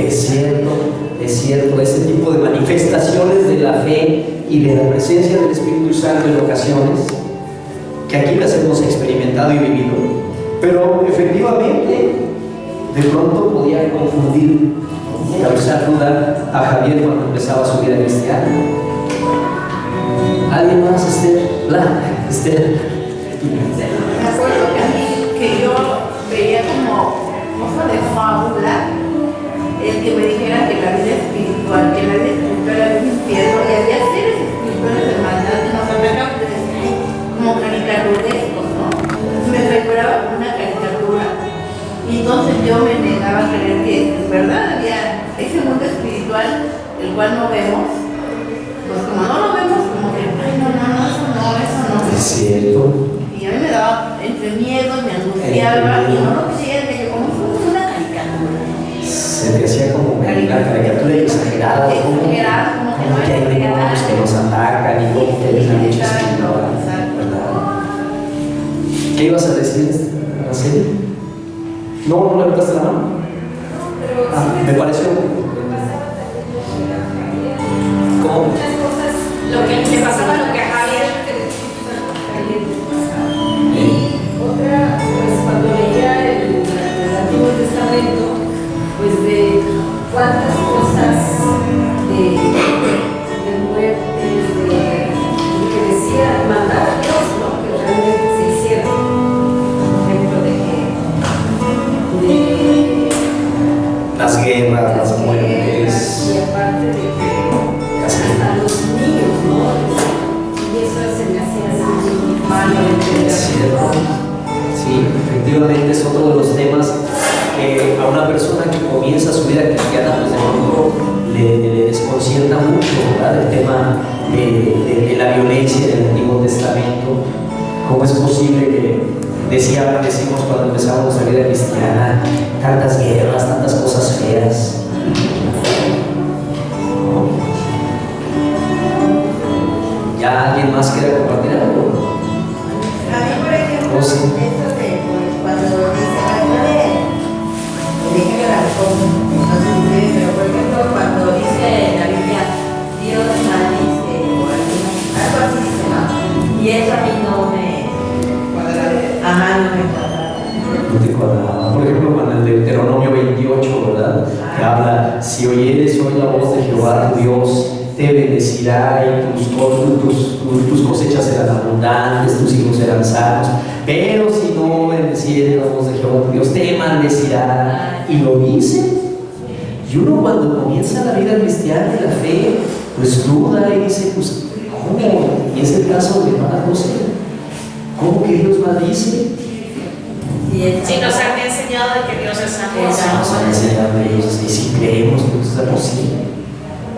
Es cierto, ese tipo de manifestaciones de la fe y de la presencia del Espíritu Santo en ocasiones, que aquí las hemos experimentado y vivido, pero efectivamente de pronto podía confundir, causar duda a Javier cuando empezaba su vida cristiana. ¿Alguien más? Esther. Me acuerdo que yo veía como cosa de fábula el que me dijera que la vida espiritual era un infierno y había seres espirituales de maldad que nos atacan como caricaturescos, ¿no? Me recordaba como una caricatura. Y entonces yo me negaba a creer que en verdad había ese mundo espiritual, el cual no vemos. Pues como no lo vemos, como que, ay, no, eso no. Es cierto. Y a mí me daba entre miedo, me angustiaba y no lo quería, que yo como una caricatura. Se te hacía como una caricatura exagerada, como que hay demonios que nos atacan y como que hay una lucha espiritual, ¿verdad? ¿Qué ibas a decir, Araceli? ¿No levantaste la mano? Me pareció. ¿Cómo? cosas, lo que le pasaba, lo que a Javi cuento pues de cuántas cosas de muertes, de que decía mandar a Dios, ¿no? Que realmente se hiciera. Por ejemplo, de las guerras, las muertes. Y aparte de que hasta los niños, ¿no? Y eso se me hacía así muy malo de entender. Sí, efectivamente es otro de los temas que a una persona que comienza su vida cristiana, pues de pronto le desconcierta mucho, ¿verdad? El tema de la violencia del Antiguo Testamento. ¿Cómo es posible que decimos cuando empezamos nuestra vida cristiana, tantas guerras, tantas cosas feas? ¿Ya alguien más quiere compartir algo? A mí, por ejemplo, Oh, sí. esto de cuando dice, déjeme la cosa, pero por ejemplo, cuando dice la Biblia, Dios maldice, o algo así dice, ¿no? Y eso a mí no me cuadraba. Ajá, no me cuadraba. No te cuadraba. Por ejemplo, con el Deuteronomio 28, ¿verdad? Que habla, si oyeres hoy la voz de Jehová tu Dios, te bendecirá y tus cosechas serán abundantes, tus hijos serán sanos. Pero si no bendecieres la voz de Jehová tu Dios, te maldecirá. Y lo dice. Y uno cuando comienza la vida cristiana y la fe, pues duda y dice, pues, ¿cómo? Y es el caso de hermana José. ¿Cómo que Dios maldice? Si nos han enseñado de que Dios es amor. Nos han enseñado ellos, y si creemos que eso es posible.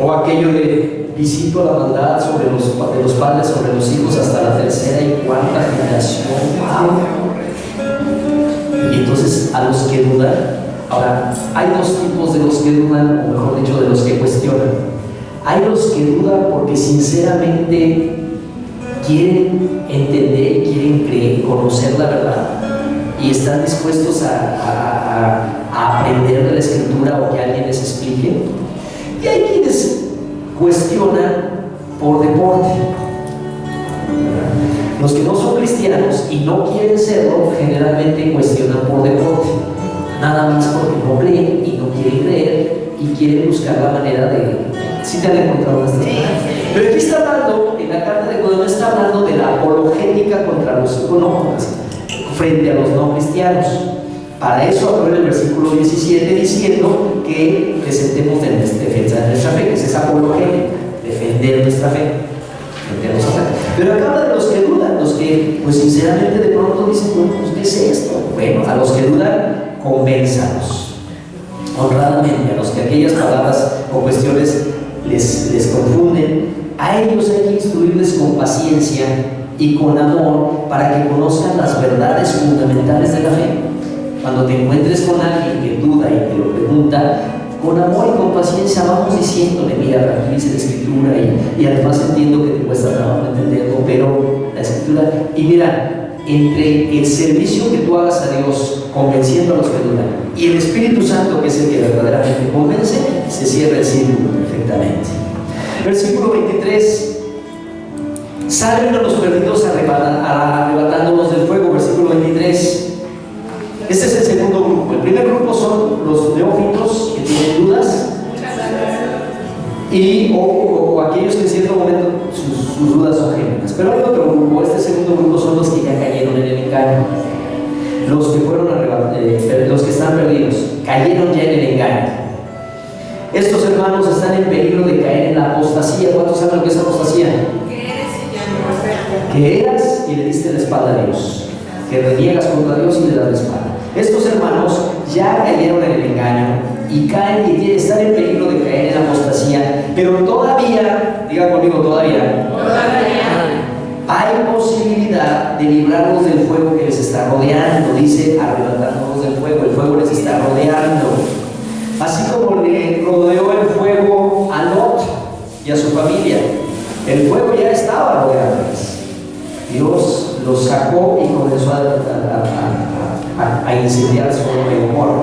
O aquello de visito a la maldad de los padres sobre los hijos hasta la tercera y cuarta generación. ¡Wow! Y entonces a los que dudan, ahora hay dos tipos de los que dudan, o mejor dicho, de los que cuestionan. Hay los que dudan porque sinceramente quieren entender, quieren creer, conocer la verdad y están dispuestos a aprender de la Escritura o que alguien les explique. Y hay quienes cuestionan por deporte. Los que no son cristianos y no quieren serlo, generalmente cuestionan por deporte. Nada más porque no creen y no quieren creer y quieren buscar la manera de... ¿Sí te han encontrado estas cosas? Pero aquí está hablando, en la carta de Colosenses está hablando de la apologética contra los económicos frente a los no cristianos. Para eso habló en el versículo 17 diciendo que presentemos defensa de nuestra fe, que es esa apologética, defender nuestra fe. Pero acá habla de los que dudan, los que pues sinceramente de pronto dicen, bueno, pues ¿qué es esto? Bueno, a los que dudan, convénzalos honradamente, a los que aquellas palabras o cuestiones les confunden, a ellos hay que instruirles con paciencia y con amor para que conozcan las verdades fundamentales de la fe. Cuando te encuentres con alguien que duda y te lo pregunta, con amor y con paciencia vamos diciéndole, mira, aquí dice la Escritura y además entiendo que te cuesta trabajo entenderlo, pero la Escritura, y mira, entre el servicio que tú hagas a Dios convenciendo a los que dudan y el Espíritu Santo, que es el que verdaderamente convence, se cierra el círculo perfectamente. Versículo 23. Salven a los perdidos arrebatándolos del fuego, versículo 23. Este es el segundo grupo. El primer grupo son los neófitos que tienen dudas y o aquellos que en cierto momento sus dudas son genuinas. Pero hay otro grupo, este segundo grupo son los que ya cayeron en el engaño. Los que fueron los que están perdidos, cayeron ya en el engaño. Estos hermanos están en peligro de caer en la apostasía. ¿Cuántos saben lo que es apostasía? Que eras y le diste la espalda a Dios, que reniegas contra Dios y le das la espalda. Estos hermanos ya cayeron en el engaño y caen y están en peligro de caer en la apostasía, pero todavía, diga conmigo, todavía hay posibilidad de librarlos del fuego que les está rodeando. Dice, arrebatándolos del fuego, el fuego les está rodeando. Así como le rodeó el fuego a Lot y a su familia, el fuego ya estaba rodeándoles. Dios los sacó y comenzó a incendiar Sodoma y Gomorra.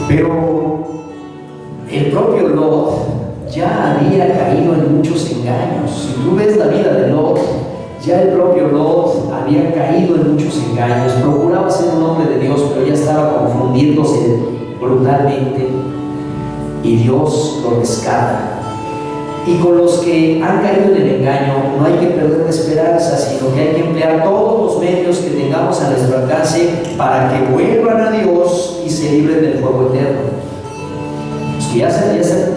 Pero el propio Lot ya había caído en muchos engaños. Si tú ves la vida de Lot, ya el propio Lot había caído en muchos engaños. Procuraba ser un nombre de Dios, pero ya estaba confundiéndose brutalmente, y Dios lo rescata. Y con los que han caído en el engaño no hay que perder la esperanza, sino que hay que emplear todos los medios que tengamos a nuestro alcance para que vuelvan a Dios y se libren del fuego eterno. Los que ya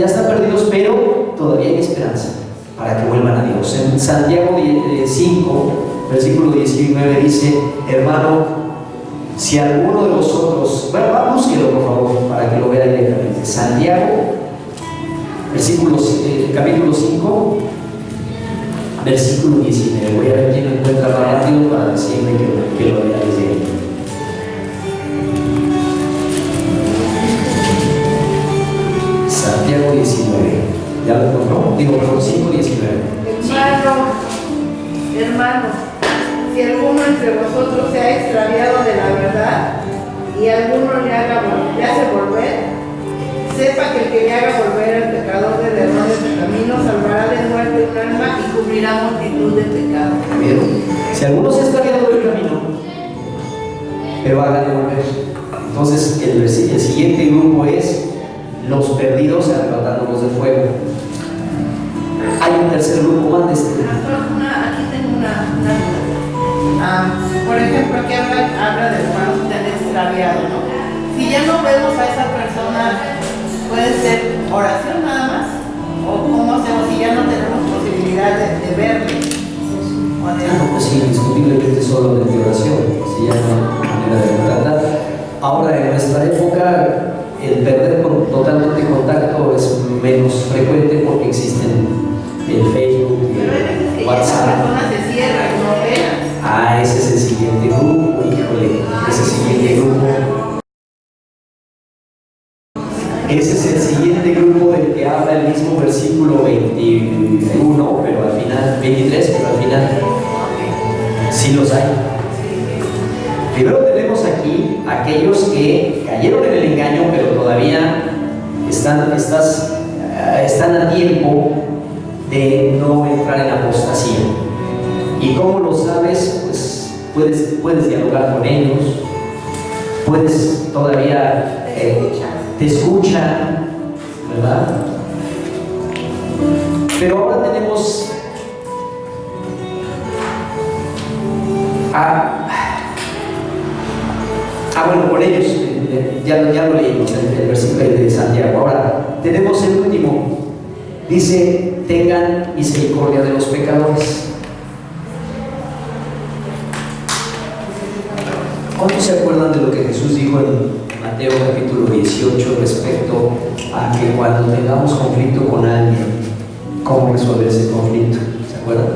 están perdidos, pero todavía hay esperanza para que vuelvan a Dios. En Santiago 5, versículo 19 dice: hermano, si alguno de vosotros, bueno, búsquelo por favor para que lo vea directamente. Santiago, capítulo 5, versículo 19. Voy a ver quién lo encuentra más rápido para decirle que lo vea desde ahí. Santiago 19. ¿Ya lo encontró? Digo, perdón, 5, 19. Hermano, si alguno entre vosotros se ha extraviado de la verdad y alguno le hace volver, sepa que el que le haga volver al pecador del error de su camino salvará de muerte un alma y cubrirá multitud de pecados. ¿Vieron? Si alguno se está quedando del camino, pero háganle volver. Entonces, el siguiente grupo es los perdidos arrebatándolos del fuego. Hay un tercer grupo más de este. Aquí tengo una duda. Por ejemplo, aquí habla de hermanos que han extraviado, ¿no? Si ya no vemos a esa persona, ¿puede ser oración nada más? ¿O cómo hacemos si ya no tenemos posibilidad de verle? Pues sí, indiscutiblemente solamente oración, si ya no hay manera de tratar. Ahora, en nuestra época, el perder totalmente contacto es menos frecuente porque existen el Facebook, el WhatsApp. Esa persona se cierra y no opera. Ese es el siguiente grupo, híjole, ese siguiente grupo. Ese es el siguiente grupo del que habla el mismo versículo 21, pero al final, 23, pero al final sí los hay. Primero tenemos aquí aquellos que cayeron en el engaño, pero todavía están a tiempo de no entrar en apostasía. ¿Y cómo lo sabes? Pues puedes dialogar con ellos, puedes todavía te escuchan, ¿verdad? Pero ahora tenemos bueno, con ellos ya lo leímos el versículo de Santiago. Ahora tenemos el último, dice: tengan misericordia de los pecadores. ¿Cuántos se acuerdan de lo que Jesús dijo en Mateo capítulo 18 respecto a que cuando tengamos conflicto con alguien, cómo resolver ese conflicto? ¿Se acuerdan?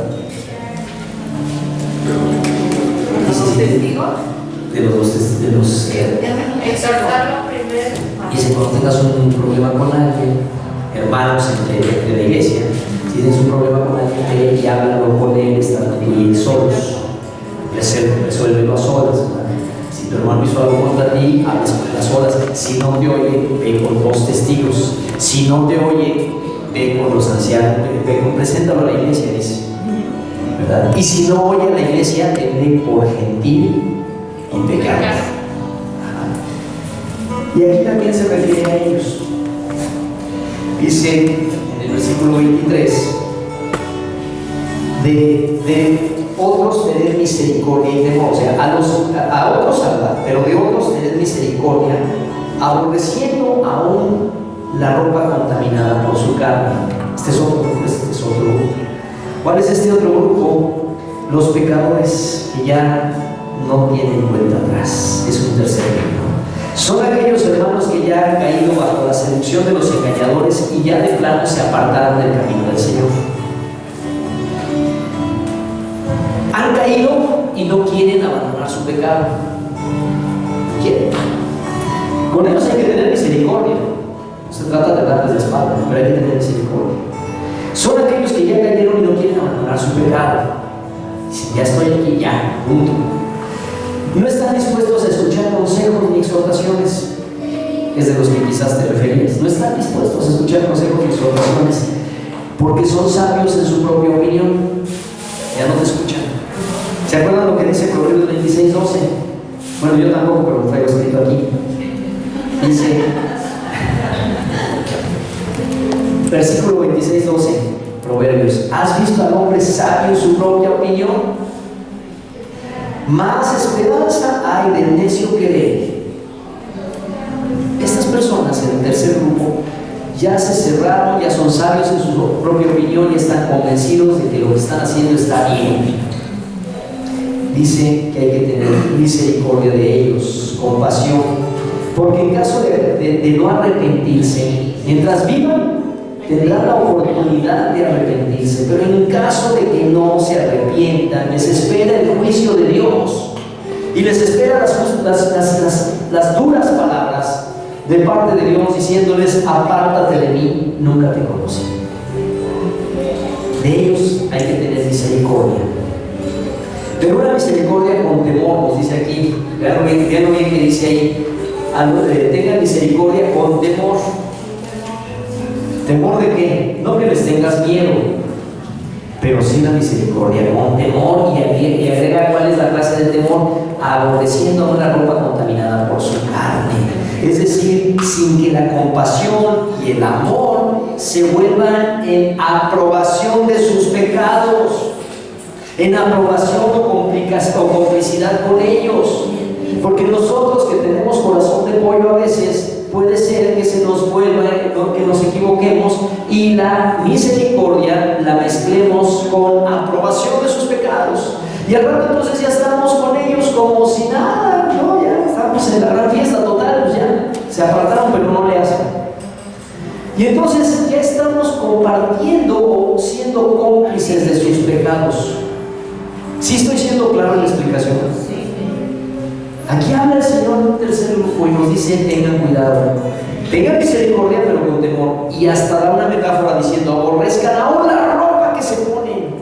¿Los testigos? De los Exhortarlo primero. dice: cuando tengas un problema con alguien, hermanos entre la iglesia, si tienes un problema con alguien, y háblalo con él, estando tú y él solos, resuélvelo a solas. Si tu hermano hizo algo contra ti, hablas con él a solas. Si no te oye, ve con 2 testigos. Si no te oye, ve con los ancianos, preséntalo a la iglesia, dice, ¿verdad? Y si no oye a la iglesia, tenle por gentil y pecado. Y aquí también se refiere a ellos. Dice en el versículo 23: de otros tener misericordia y temor. O sea, a otros hablar, pero de otros tener misericordia, aborreciendo aún la ropa contaminada por su carne. Este es otro grupo. ¿Cuál es este otro grupo? Los pecadores que ya no tienen cuenta atrás. Es un tercer grupo. Son aquellos hermanos que ya han caído bajo la seducción de los engañadores y ya de plano se apartaron del camino del Señor. Han caído y no quieren abandonar su pecado. Quieren. Con ellos hay que tener misericordia. No se trata de darles la espalda, pero hay que tener misericordia. Son aquellos que ya cayeron y no quieren abandonar su pecado. Dicen: ya estoy aquí, ya, punto. No están dispuestos a escuchar consejos ni exhortaciones. Es de los que quizás te referías. No están dispuestos a escuchar consejos ni exhortaciones porque son sabios en su propia opinión. Ya no te escuchan. ¿Se acuerdan lo que dice Proverbios 26:12? Bueno, yo tampoco, pero lo traigo escrito aquí. Dice, versículo 26, 12, Proverbios: ¿has visto al hombre sabio en su propia opinión? Más esperanza hay del necio que de él. Estas personas en el tercer grupo ya se cerraron, ya son sabios en su propia opinión y están convencidos de que lo que están haciendo está bien. Dice que hay que tener misericordia de ellos, compasión, porque en caso de no arrepentirse, mientras vivan, tendrán la oportunidad de arrepentirse, pero en caso de que no se arrepientan, les espera el juicio de Dios y les espera las duras palabras de parte de Dios, diciéndoles: apártate de mí, nunca te conocí. De ellos hay que tener misericordia, pero una misericordia con temor. Nos dice aquí, vean bien que dice ahí, tengan misericordia con temor. ¿Temor de qué? No que les tengas miedo, pero sí la misericordia con temor, y agrega cuál es la clase de temor: aborreciendo una ropa contaminada por su carne. Es decir, sin que la compasión y el amor se vuelvan en aprobación de sus pecados, en aprobación o complicidad con ellos. Porque nosotros, que tenemos corazón de pollo, a veces puede ser que se nos vuelva, que nos equivoquemos y la misericordia la mezclemos con aprobación de sus pecados, y al rato entonces ya estamos con ellos como si nada, ¿no? Ya estamos en la gran fiesta total, pues ya se apartaron pero no le hacen, y entonces ya estamos compartiendo o siendo cómplices de sus pecados. ¿Sí estoy siendo claro en la explicación? Aquí habla el Señor en un tercer grupo y nos dice: tengan cuidado, tengan misericordia pero con temor, y hasta da una metáfora diciendo: aborrezcan aún la ropa que se ponen.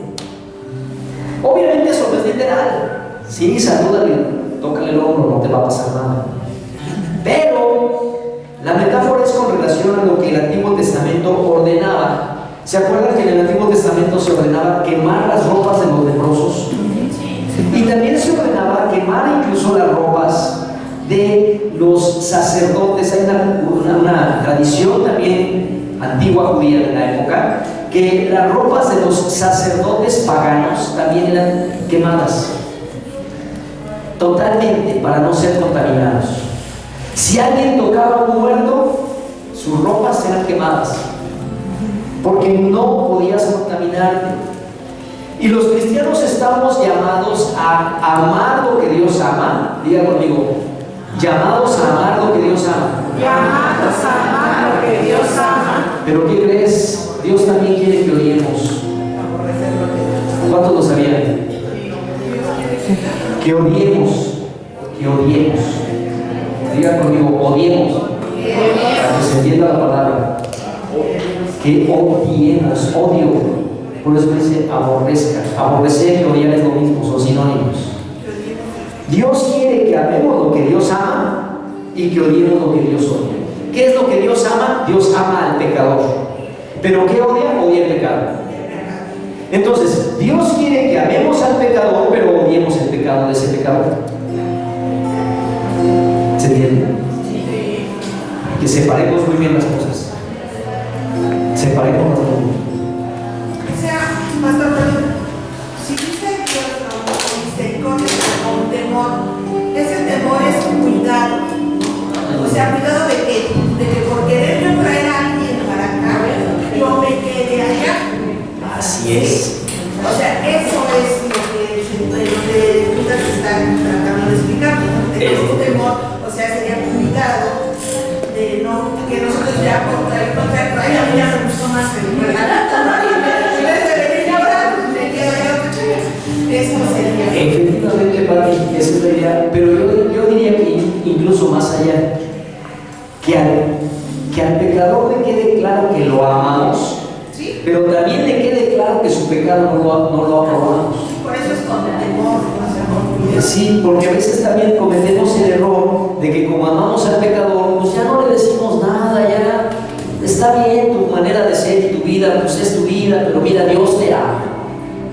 Obviamente eso no es literal. Sí, salúdale, tócale el hombro, no te va a pasar nada, pero la metáfora es con relación a lo que el Antiguo Testamento ordenaba. ¿Se acuerdan que en el Antiguo Testamento se ordenaba quemar las ropas de los leprosos? Y también se ordenaba quemar incluso las ropas de los sacerdotes. Hay una tradición también antigua judía de la época, que las ropas de los sacerdotes paganos también eran quemadas totalmente para no ser contaminados. Si alguien tocaba a un muerto, sus ropas eran quemadas porque no podías contaminarte. Y los cristianos estamos llamados a amar lo que Dios ama. Diga conmigo: llamados a amar lo que Dios ama. Llamados a amar lo que Dios ama. Pero ¿qué crees? Dios también quiere que odiemos. ¿Cuántos lo sabían? Que odiemos. Que odiemos. Diga conmigo: odiemos. Para que se entienda la palabra. Que odiemos. Odio. Por eso dice aborrezca. Aborrecer y odiar es lo mismo, son sinónimos. Dios quiere que amemos lo que Dios ama y que odiemos lo que Dios odia. ¿Qué es lo que Dios ama? Dios ama al pecador. ¿Pero qué odia? Odia el pecado. Entonces, Dios quiere que amemos al pecador, pero odiemos el pecado de ese pecador. ¿Se entiende? Que separemos muy bien las cosas. Separemos las cosas. Pastor, si dice Dios con misericordia, con temor, ese temor es un cuidado. O sea, cuidado de que por querer yo traer a alguien para acá, yo me quede allá. Así es. O sea, eso es lo que Judas está tratando de explicar. Tenemos un temor, o sea, sería cuidado de no, que nosotros ya por traer, a mí ya me gustó más el eso sería. Efectivamente, Pati, esa es la idea. Pero yo diría que incluso más allá, que al pecador le quede claro que lo amamos, ¿sí? Pero también le quede claro que su pecado no lo aprobamos. Por eso es con temor, sí, porque a veces también cometemos el error de que como amamos al pecador, pues ya no le decimos nada, ya está bien tu manera de ser y tu vida, pues es tu vida, pero mira, Dios te ama.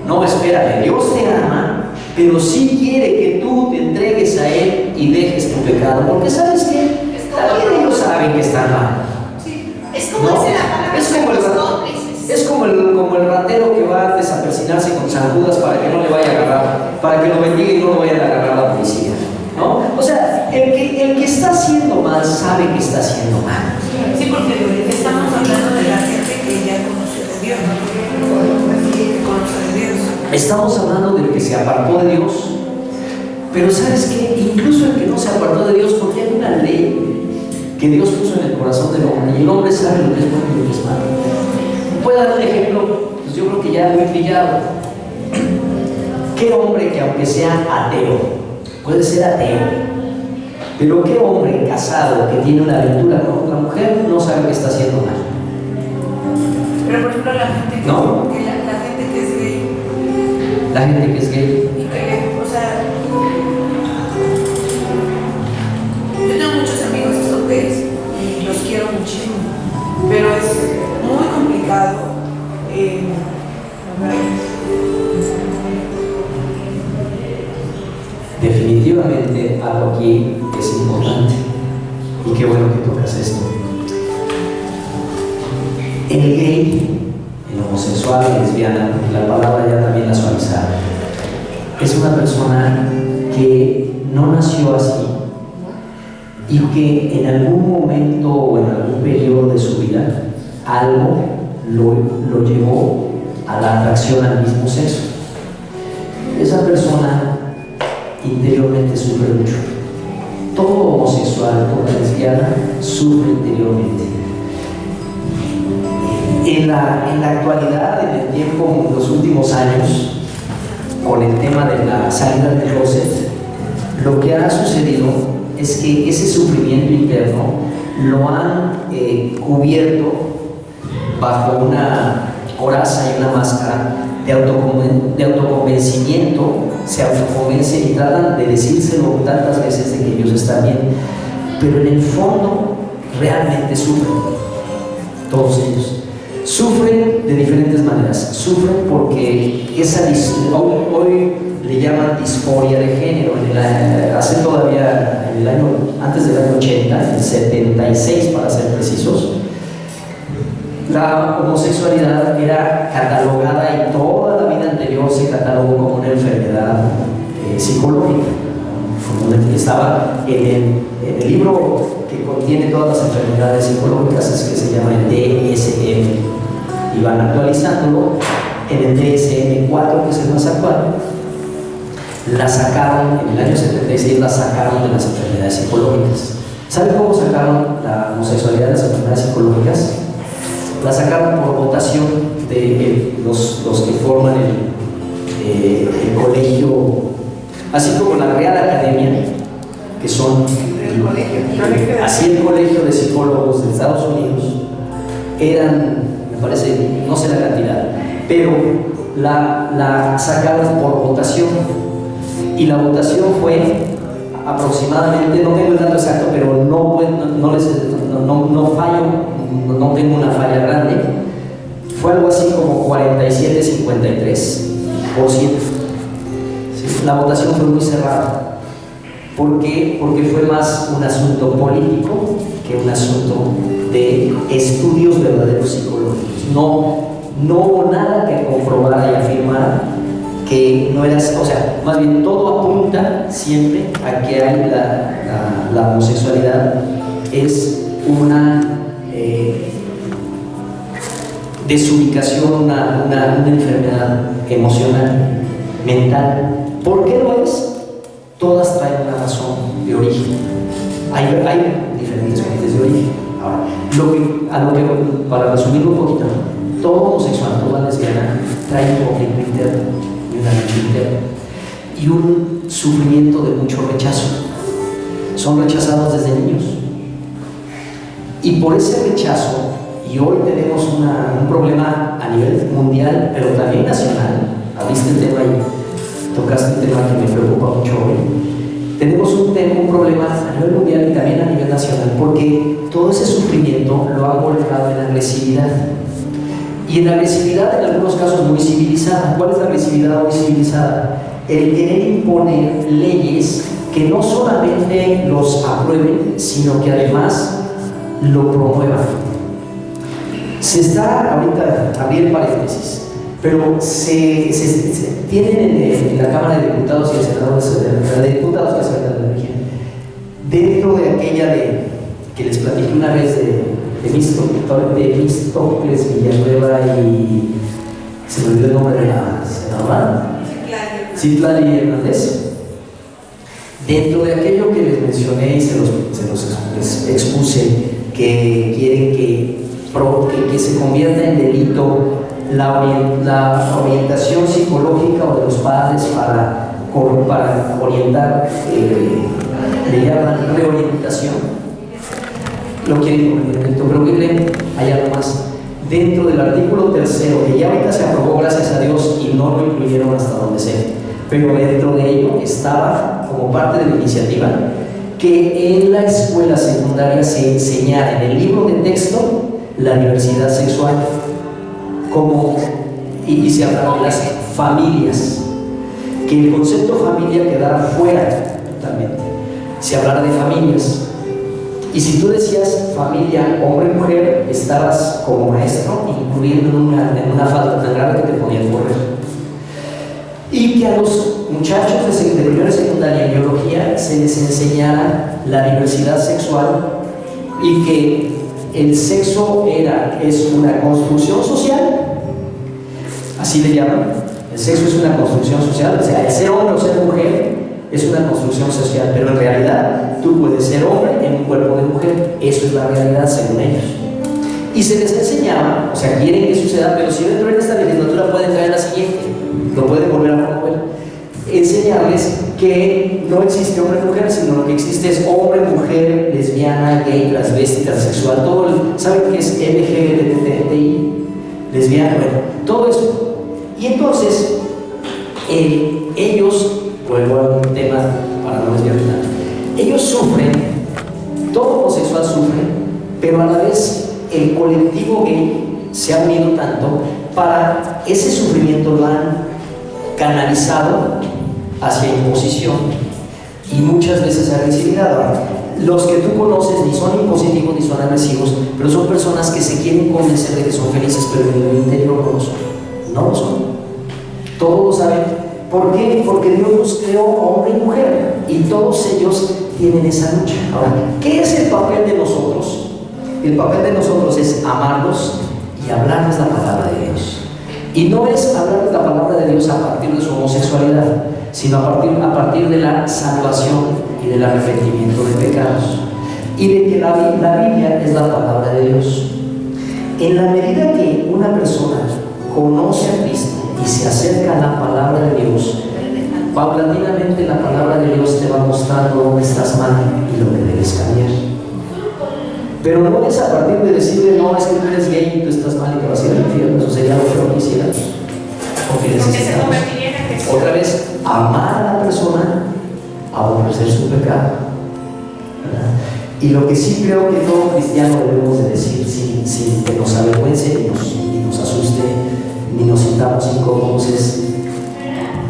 No, espérate, Dios te ama, pero sí quiere que tú te entregues a Él y dejes tu pecado, porque sabes que también ellos saben que están mal. Sí. Es como ¿No? dice la palabra, Es como los el, cómplices. es como el ratero que va a desapercinarse con San Judas para que no le vaya a agarrar, para que lo bendiga y no lo vaya a agarrar la policía, ¿no? O sea, el que está haciendo mal sabe que está haciendo mal. Sí, porque estamos hablando de la gente que ya conoció de Dios, que conoce de Dios. Estamos hablando del que se apartó de Dios, pero ¿sabes qué? Incluso el que no se apartó de Dios, porque hay una ley que Dios puso en el corazón del hombre y el hombre sabe lo que es bueno y lo que es malo. ¿Puedo dar un ejemplo? Pues yo creo que ya lo he brillado. ¿Qué hombre que aunque sea ateo, puede ser ateo, pero qué hombre casado que tiene una aventura con otra mujer no sabe que está haciendo mal? Pero por ejemplo la gente que, ¿No? la gente que es gay La gente que es gay. y que, o sea, yo tengo muchos amigos que son gays y los quiero muchísimo, pero es muy complicado. Definitivamente algo aquí es importante y qué bueno que tocas esto. El gay, el homosexual, la lesbiana, la palabra ya también la suavizaron, es una persona que no nació así y que en algún momento o en algún periodo de su vida algo lo llevó a la atracción al mismo sexo. Esa persona interiormente sufre mucho. Todo homosexual, toda lesbiana sufre interiormente. En la actualidad, en el tiempo, en los últimos años, con el tema de la salida del closet, lo que ha sucedido es que ese sufrimiento interno lo han cubierto bajo una coraza y una máscara de autoconvencimiento. Se autoconvencen y tratan de decírselo tantas veces de que ellos están bien, pero en el fondo realmente sufren. Todos ellos sufren de diferentes maneras. Sufren porque hoy le llaman disforia de género. Hace todavía en el año, antes del año 80, el 76 para ser precisos, la homosexualidad era catalogada y toda la vida anterior se catalogó como una enfermedad psicológica. Como estaba en el libro que contiene todas las enfermedades psicológicas, es que se llama el DSM, y van actualizándolo en el DSM-4, que es el más actual. La sacaron, en el año 76 la sacaron de las enfermedades psicológicas. ¿Saben cómo sacaron la homosexualidad de las enfermedades psicológicas? La sacaron por votación de los que forman el colegio, así como la Real Academia, que son así el colegio de psicólogos de Estados Unidos. Eran, me parece, no sé la cantidad, pero la sacaron por votación, y la votación fue aproximadamente, no tengo el dato exacto, pero no fallo, no tengo una falla grande, fue algo así como 47-53%. ¿Sí? La votación fue muy cerrada. ¿Por qué? Porque fue más un asunto político que un asunto de estudios verdaderos psicológicos. No hubo nada que comprobara y afirmara que no era, o sea, más bien todo apunta siempre a que hay la homosexualidad es una desubicación, una enfermedad emocional, mental. ¿Por qué lo es? Todas traen una razón de origen. Hay diferentes fuentes de origen. Ahora, para resumirlo un poquito, todo homosexual, toda lesbiana trae un conflicto interno y una lucha interna y un sufrimiento de mucho rechazo. Son rechazados desde niños. Y por ese rechazo, y hoy tenemos un problema a nivel mundial, pero también nacional. Abriste el tema y tocaste un tema que me preocupa mucho hoy. Tenemos un problema a nivel mundial y también a nivel nacional, porque todo ese sufrimiento lo han volcado en la agresividad. Y en la agresividad, en algunos casos, muy civilizada. ¿Cuál es la agresividad muy civilizada? El querer imponer leyes que que no solamente los aprueben, sino que además lo promuevan. Se está, ahorita abrí el paréntesis, pero se tienen en la Cámara de Diputados y el Senado de Diputados que se de la región, dentro de aquella que les platiqué una vez de Temístocles Villanueva y se me olvidó el nombre de la senadora Citlali Hernández. Dentro de aquello que les mencioné y se los expuse, que quieren que se convierta en delito la orientación psicológica o de los padres para orientar, le llaman reorientación. Lo quieren como delito, pero hay algo más. Dentro del artículo 3, que ya ahorita se aprobó, gracias a Dios, y no lo incluyeron hasta donde sea, pero dentro de ello estaba, como parte de la iniciativa, que en la escuela secundaria se enseñara en el libro de texto la diversidad sexual, y se hablara de las familias, que el concepto familia quedara fuera totalmente, se hablara de familias. Y si tú decías familia, hombre y mujer, estabas como maestro incluyendo en una falta tan grave que te podían correr. Y que a los muchachos de primera y secundaria en biología se les enseñara la diversidad sexual y que el sexo es una construcción social, así le llaman. El sexo es una construcción social, o sea, el ser hombre o ser mujer es una construcción social, pero en realidad tú puedes ser hombre en un cuerpo de mujer. Eso es la realidad según ellos. Y se les enseñaba, o sea, quieren que suceda, pero si dentro de esta legislatura pueden traer la siguiente, lo pueden volver a promover, enseñarles que no existe hombre y mujer, sino lo que existe es hombre, mujer, lesbiana, gay, transvesti, transexual, ¿saben qué es LGBTI? Lesbiana, bueno, todo eso. Y entonces, ellos, vuelvo al tema para no desviarme tanto, ellos sufren, todo homosexual sufre, pero a la vez el colectivo gay se ha unido tanto para ese sufrimiento lo han canalizado hacia imposición y muchas veces agresividad. Ahora, los que tú conoces ni son impositivos ni son agresivos, pero son personas que se quieren convencer de que son felices, pero en el interior no lo son. No lo son. Todos lo saben. ¿Por qué? Porque Dios nos creó hombre y mujer y todos ellos tienen esa lucha. Ahora, ¿qué es el papel de nosotros? El papel de nosotros es amarlos y hablarles la palabra de Dios. Y no es hablarles la palabra de Dios a partir de su homosexualidad, sino a partir de la salvación y del arrepentimiento de pecados. Y de que la Biblia es la palabra de Dios. En la medida que una persona conoce a Cristo y se acerca a la palabra de Dios, paulatinamente la palabra de Dios te va mostrando dónde estás mal y lo que debes cambiar. Pero no es a partir de decirle, no, es que tú eres gay y tú estás mal y te vas a ir al infierno. Eso sería lo que quisiéramos. Porque necesitamos otra vez amar a la persona, aborrecer su pecado, ¿verdad? Y lo que sí creo que todo cristiano debemos de decir sin que nos avergüence ni nos asuste ni nos sintamos incómodos es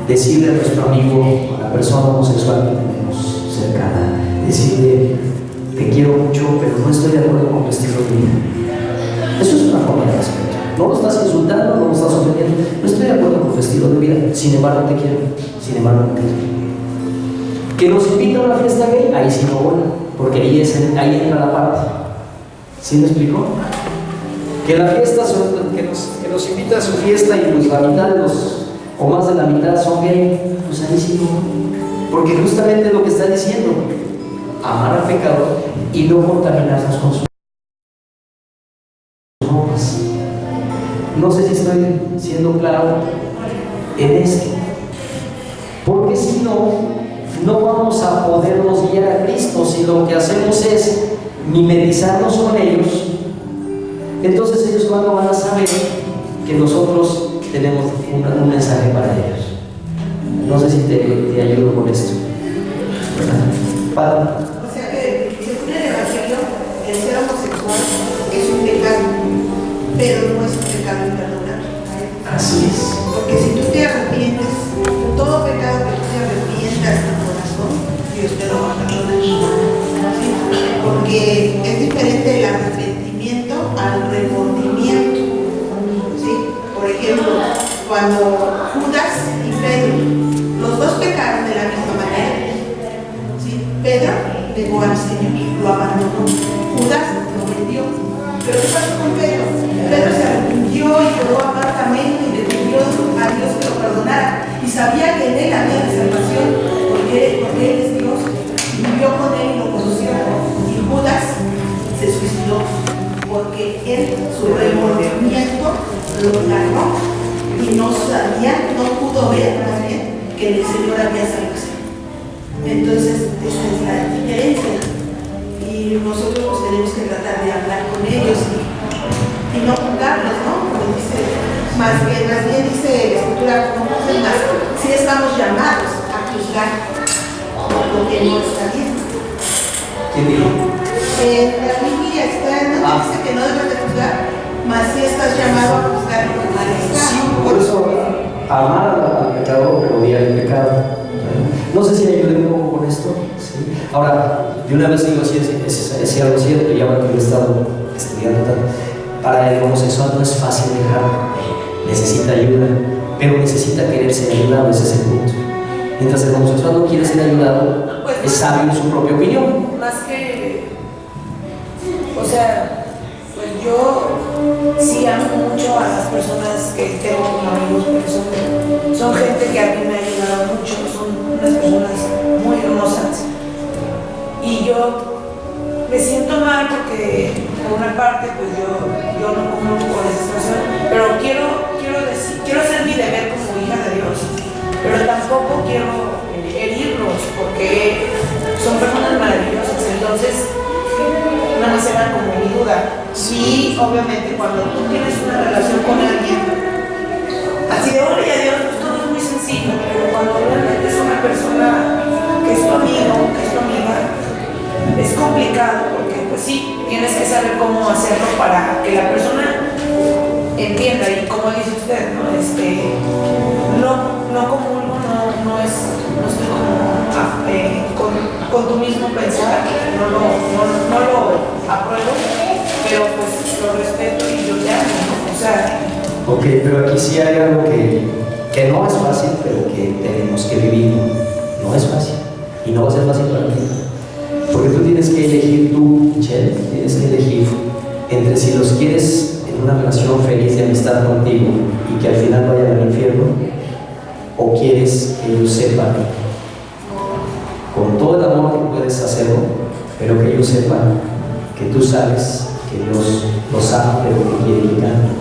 decirle a nuestro amigo, a la persona homosexual que tenemos cercana, decirle: te quiero mucho, pero no estoy de acuerdo con tu estilo de vida. Eso es una forma de respeto. No lo estás insultando, no lo estás ofendiendo. No estoy de acuerdo con tu estilo de vida, sin embargo te quiero, sin embargo te quiero. Que nos invita a una fiesta gay, ahí sí no voy, porque ahí entra la parte. ¿Sí me explico? Que la fiesta, que nos invita a su fiesta y pues la mitad o más de la mitad son gay, pues ahí sí no. Porque justamente lo que está diciendo, amar al pecador y no contaminarnos con sus obras. No sé si estoy siendo claro en esto, porque si no vamos a podernos guiar a Cristo si lo que hacemos es mimetizarnos con ellos. Entonces ellos, ¿cuándo van a saber que nosotros tenemos un mensaje para ellos? No sé si te ayudo con esto, ¿verdad? Padre. O sea que según el Evangelio, el ser homosexual es un pecado, pero no es un pecado imperdonable. Así es. Porque si tú te arrepientes, todo pecado que tú te arrepientas en tu corazón, Dios te porque es diferente el arrepentimiento al remordimiento, ¿sí? Por ejemplo, cuando Judas y Pedro, los dos pecaron de la misma manera, ¿sí? Pedro negó al Señor, lo abandonó. Judas lo vendió. Pero ¿qué pasó con Pedro? Pedro se arrepintió y lloró amargamente y le pidió a Dios que lo perdonara. Y sabía que en él había salvación, porque él es Dios. Y vivió con él y lo conoció. Y Judas se suicidó, porque él, su remordimiento, lo ganó. Y no sabía, no pudo ver más bien que en el Señor había salvación. Entonces, esa es la diferencia. Y nosotros pues, tenemos que tratar de hablar con ellos y no juzgarlos, ¿no? Como dice, más bien dice la Escritura, como más, si estamos llamados a juzgar lo que no está bien. ¿Quién dijo? La Biblia dice que no debes de juzgar, mas si estás llamado a juzgar lo que mal está. Sí, por eso amar al pecador, pero odiar el pecado. No sé si ayudé un poco con esto. ¿Sí? Ahora, de una vez digo, sí, es algo cierto, y ahora que lo he estado estudiando tanto, para el homosexual no es fácil dejar, necesita ayuda, pero necesita querer ser ayudado, ese es el punto. Mientras el homosexual no quiere ser ayudado, pues, es sabio en su propia opinión. Más que, o sea, pues yo sí amo mucho a las personas que tengo como amigos, porque son gente que a mí me ha ayudado mucho, son unas personas muy hermosas. Y yo me siento mal porque, por una parte, pues yo no comulgo con esa situación, pero quiero hacer mi deber como hija de Dios, pero tampoco quiero herirlos porque son personas maravillosas. Entonces, nada más era como mi duda. Sí, obviamente, cuando tú tienes una relación con alguien, así de gloria a Dios, pues todo es muy sencillo, pero cuando realmente es una persona que es tu amigo, que es tu amiga, es complicado porque pues sí, tienes que saber cómo hacerlo para que la persona entienda. Y como dice usted, ¿no? No comulgo, no estoy como con tu mismo pensar, no lo apruebo, pero pues lo respeto y yo te amo, ¿no? O sea. Ok, pero aquí sí hay algo que no es fácil, pero que tenemos que vivir. No es fácil, y no va a ser fácil para ti. Porque tú tienes que elegir, tú, Michelle, tienes que elegir entre si los quieres en una relación feliz de amistad contigo y que al final vayan al infierno, o quieres que ellos sepan, con todo el amor que puedes hacerlo, pero que ellos sepan que tú sabes que Dios los ama, pero que quiere que cambien.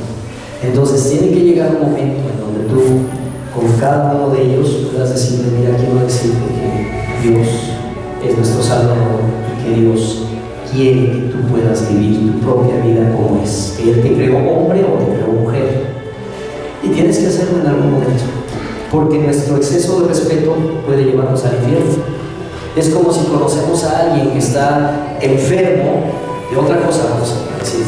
Entonces tiene que llegar un momento en donde tú, con cada uno de ellos, puedas decirle: mira, quiero decirte que Dios es nuestro Salvador y que Dios quiere que tú puedas vivir tu propia vida como es, que Él te creó hombre o te creó mujer, y tienes que hacerlo en algún momento, porque nuestro exceso de respeto puede llevarnos al infierno. Es como si conocemos a alguien que está enfermo de otra cosa, vamos a decir.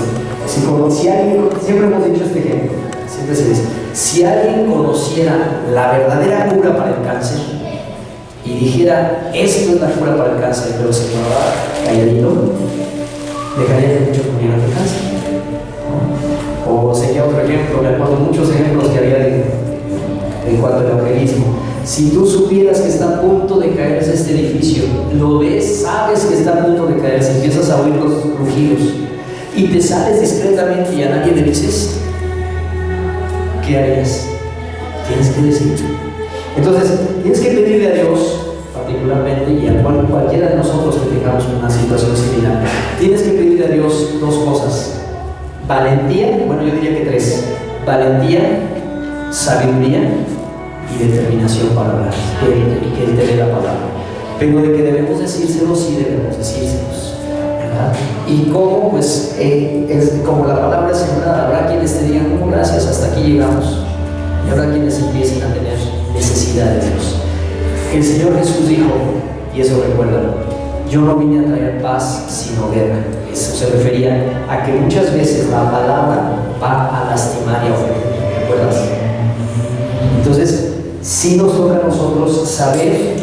Si alguien, siempre hemos dicho este ejemplo, siempre se dice, si alguien conociera la verdadera cura para el cáncer y dijera: esto es la cura para el cáncer, pero se quedaba calladito, dejaría que muchos murieran de cáncer, ¿no? O sería otro ejemplo, me acuerdo muchos ejemplos que había en cuanto al evangelismo. Si tú supieras que está a punto de caerse este edificio, lo ves, sabes que está a punto de caerse, empiezas a oír los rugidos y te sales discretamente y a nadie le dices, ¿qué harías? Tienes que decir. Entonces, tienes que pedirle a Dios, particularmente, y a cualquiera de nosotros que tengamos una situación similar, tienes que pedirle a Dios dos cosas: valentía, bueno, yo diría que tres: valentía, sabiduría y determinación para hablar, que Él te dé la palabra. Pero de que debemos decírselos, sí debemos decírselos, ¿verdad? Y cómo, pues, es como la palabra es sembrada. Habrá quienes te digan: ¿cómo gracias? Hasta aquí llegamos. Y habrá quienes empiecen a tener necesidad de Dios. El Señor Jesús dijo, y eso recuerda: yo no vine a traer paz sino guerra. Eso se refería a que muchas veces la palabra va a lastimar y a ofender. ¿Te acuerdas? Entonces, sí nos toca a nosotros saber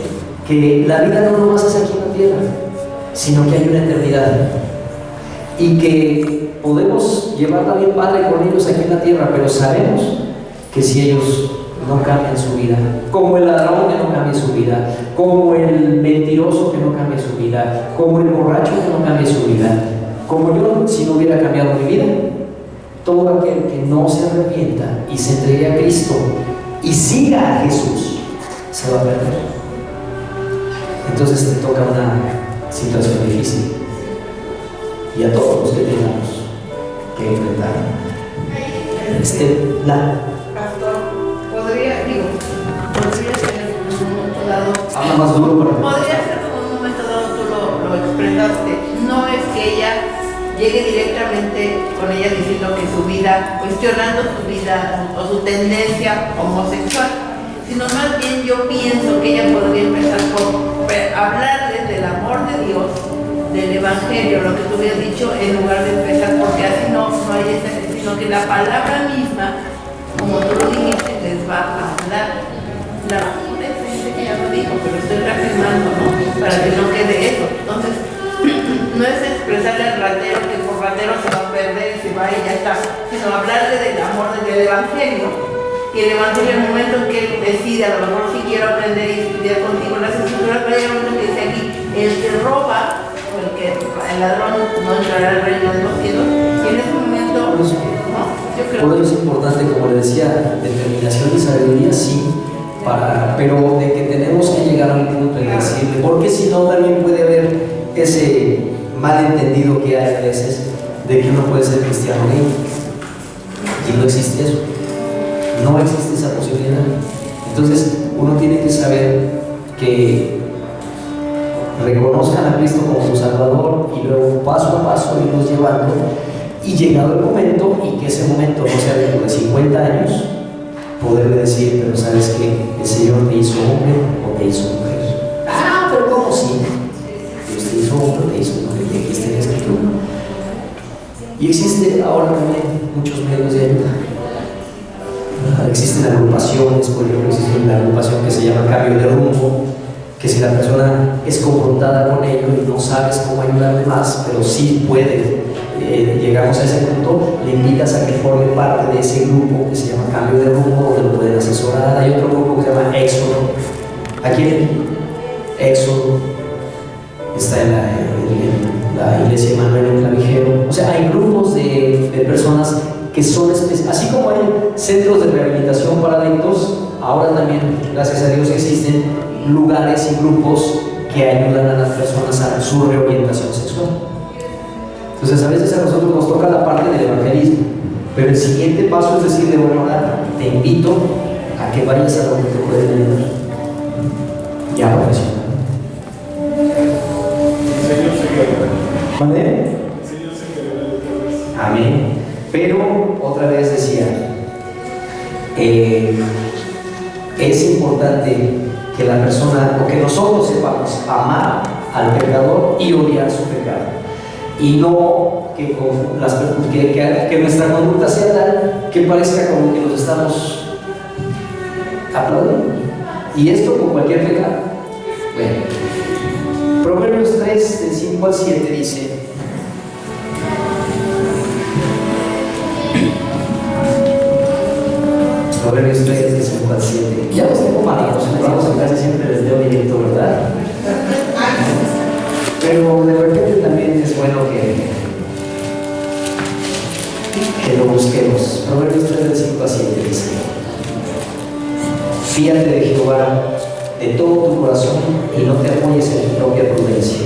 que la vida no nomás es aquí en la tierra, sino que hay una eternidad. Y que podemos llevarla bien padre con ellos aquí en la tierra, pero sabemos que si ellos no cambian su vida, como el ladrón que no cambie su vida, como el mentiroso que no cambie su vida, como el borracho que no cambie su vida, como yo si no hubiera cambiado mi vida, todo aquel que no se arrepienta y se entregue a Cristo y siga a Jesús, se va a perder. Entonces te toca una situación difícil, y a todos los que tengamos que enfrentar Pastor, podría ser en un momento dado. habla más duro para mí. Podría ser como en un momento dado tú lo expresaste. No es que ella llegue directamente con ella diciendo que su vida, cuestionando su vida o su tendencia homosexual, sino más bien yo pienso que ella podría empezar por hablarles del amor de Dios, del Evangelio, lo que tú habías dicho, en lugar de empezar, porque así no hay esa, sino que la palabra misma, como tú lo dijiste, les va a hablar. La vacuna es que ya lo dijo, pero estoy reafirmando, ¿no? Para que no quede eso. Entonces, no es expresarle al ratero que por ratero se va a perder y se va y ya está, sino hablarle del amor del Evangelio. Y el Evangelio, en el momento en que él decide, a lo mejor si quiero aprender y estudiar contigo las escrituras, pero hay un momento que dice aquí, el que roba, o el ladrón no entrará al reino de los cielos. Y en ese momento, ¿no? Yo creo Por eso es importante, como le decía, determinación y sabiduría, sí, pero de que tenemos que llegar a un punto en decirle, porque si no también puede haber ese malentendido que hay a veces de que uno puede ser cristiano gay, y no existe eso, no existe esa posibilidad. Entonces uno tiene que saber que reconozcan a Cristo como su Salvador y luego paso a paso irnos llevando, y llegado el momento, y que ese momento no sea dentro de 50 años, poderle decir, pero sabes que el Señor te hizo hombre o te hizo mujer. Ah, pero ¿cómo sí? Dios te hizo hombre o te hizo mujer, y aquí está en la Escritura. Y existe ahora también muchos medios de ayuda. Existen agrupaciones, por ejemplo, existe una agrupación que se llama Cambio de Rumbo, que si la persona es confrontada con ello y no sabes cómo ayudarle más, pero sí puede, llegamos a ese punto, le invitas a que forme parte de ese grupo que se llama Cambio de Rumbo, donde lo pueden asesorar. Hay otro grupo que se llama Éxodo. Aquí en Éxodo está en la iglesia Emanuel en Clavijero. O sea, hay grupos de personas que son así como hay centros de rehabilitación para adictos, ahora también, gracias a Dios, existen lugares y grupos que ayudan a las personas a su reorientación sexual. Entonces, a veces a nosotros nos toca la parte del evangelismo, pero el siguiente paso es decirle, bueno, ahora te invito a que vayas a donde te pueden ayudar, ya profesional. Señor se queda. ¿Vale? Señor se queda. Amén. Pero otra vez decía, es importante que la persona, o que nosotros sepamos amar al pecador y odiar su pecado, y no que nuestra conducta sea tal que parezca como que nos estamos aplaudiendo, y esto con cualquier pecado. Bueno, Proverbios 3 del 5 al 7 dice: Proverbios 3 del 5 al 7. Ya los tengo manejados, vamos a casi siempre les leo directo, ¿verdad? Pero de repente también es bueno que lo busquemos. Proverbios 3 del 5 al 7 dice: fíate de Jehová de todo tu corazón y no te apoyes en tu propia prudencia.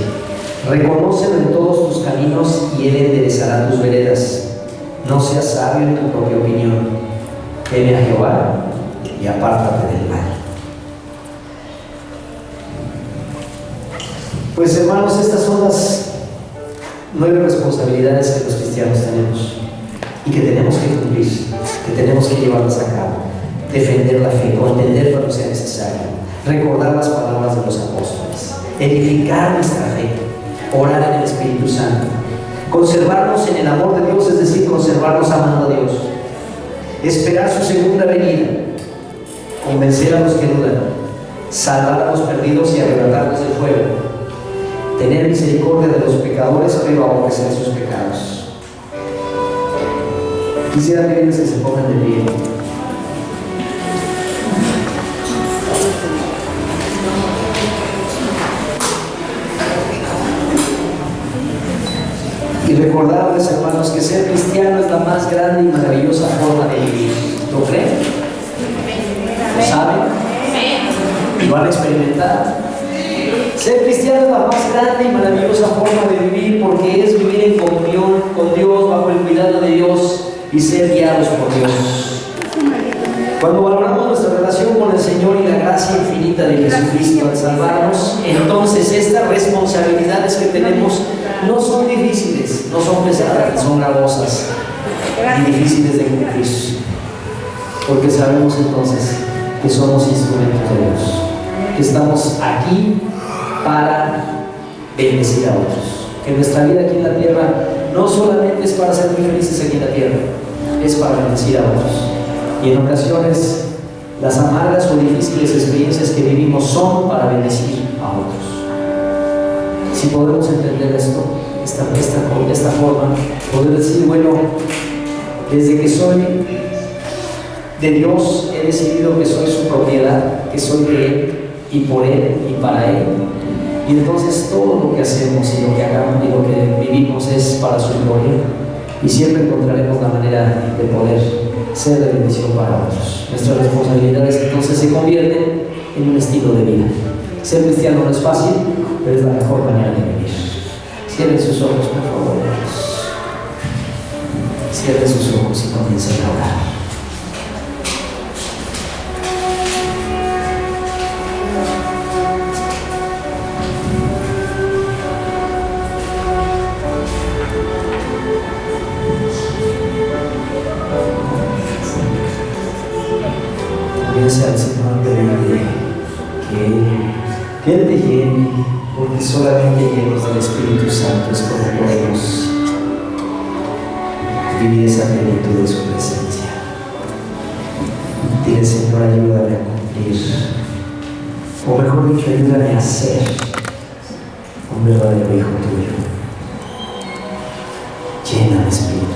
Reconócelo en todos tus caminos y Él enderezará tus veredas. No seas sabio en tu propia opinión. Teme a Jehová y apártate del mal. Pues hermanos, estas son las 9 responsabilidades que los cristianos tenemos y que tenemos que cumplir, que tenemos que llevarlas a cabo. Defender la fe, contender cuando sea necesario, recordar las palabras de los apóstoles, edificar nuestra fe, orar en el Espíritu Santo, conservarnos en el amor de Dios, es decir, conservarnos amando a Dios, esperar su segunda venida, convencer a los que dudan, salvar a los perdidos y arrebatarlos del fuego, tener misericordia de los pecadores, pero aborrecer sus pecados. Quisiera pedirles que se pongan de pie. Y recordarles, hermanos, que ser cristiano es la más grande y maravillosa forma de vivir. ¿Lo creen? ¿Lo saben? ¿Lo han experimentado? Ser cristiano es la más grande y maravillosa forma de vivir, porque es vivir en comunión con Dios, bajo el cuidado de Dios y ser guiados por Dios. Cuando valoramos nuestra relación con el Señor y la gracia infinita de Jesucristo al salvarnos, entonces estas responsabilidades que tenemos no son difíciles, no son pesadas, son gravosas y difíciles de cumplir, porque sabemos entonces que somos instrumentos de Dios, que estamos aquí para bendecir a otros, que nuestra vida aquí en la tierra no solamente es para ser muy felices aquí en la tierra, es para bendecir a otros. Y en ocasiones las amargas o difíciles experiencias que vivimos son para bendecir a otros. Si podemos entender esto, esta forma, poder decir, bueno, desde que soy de Dios he decidido que soy su propiedad, que soy de Él y por Él y para Él. Y entonces todo lo que hacemos y lo que hagamos y lo que vivimos es para su gloria, y siempre encontraremos la manera de poder ser de bendición para otros. Nuestras responsabilidades entonces se convierten en un estilo de vida. Ser cristiano no es fácil, pero es la mejor manera de vivir. Cierren sus ojos, por favor. Cierren sus ojos y comiencen a orar. Comienza al Señor a pedirle que Él te llene, porque solamente llenos del Espíritu Santo es como podemos vivir esa plenitud de su presencia. Dile, Señor, ayúdame a cumplir, o mejor dicho, ayúdame a ser un verdadero hijo tuyo. Lléname, Espíritu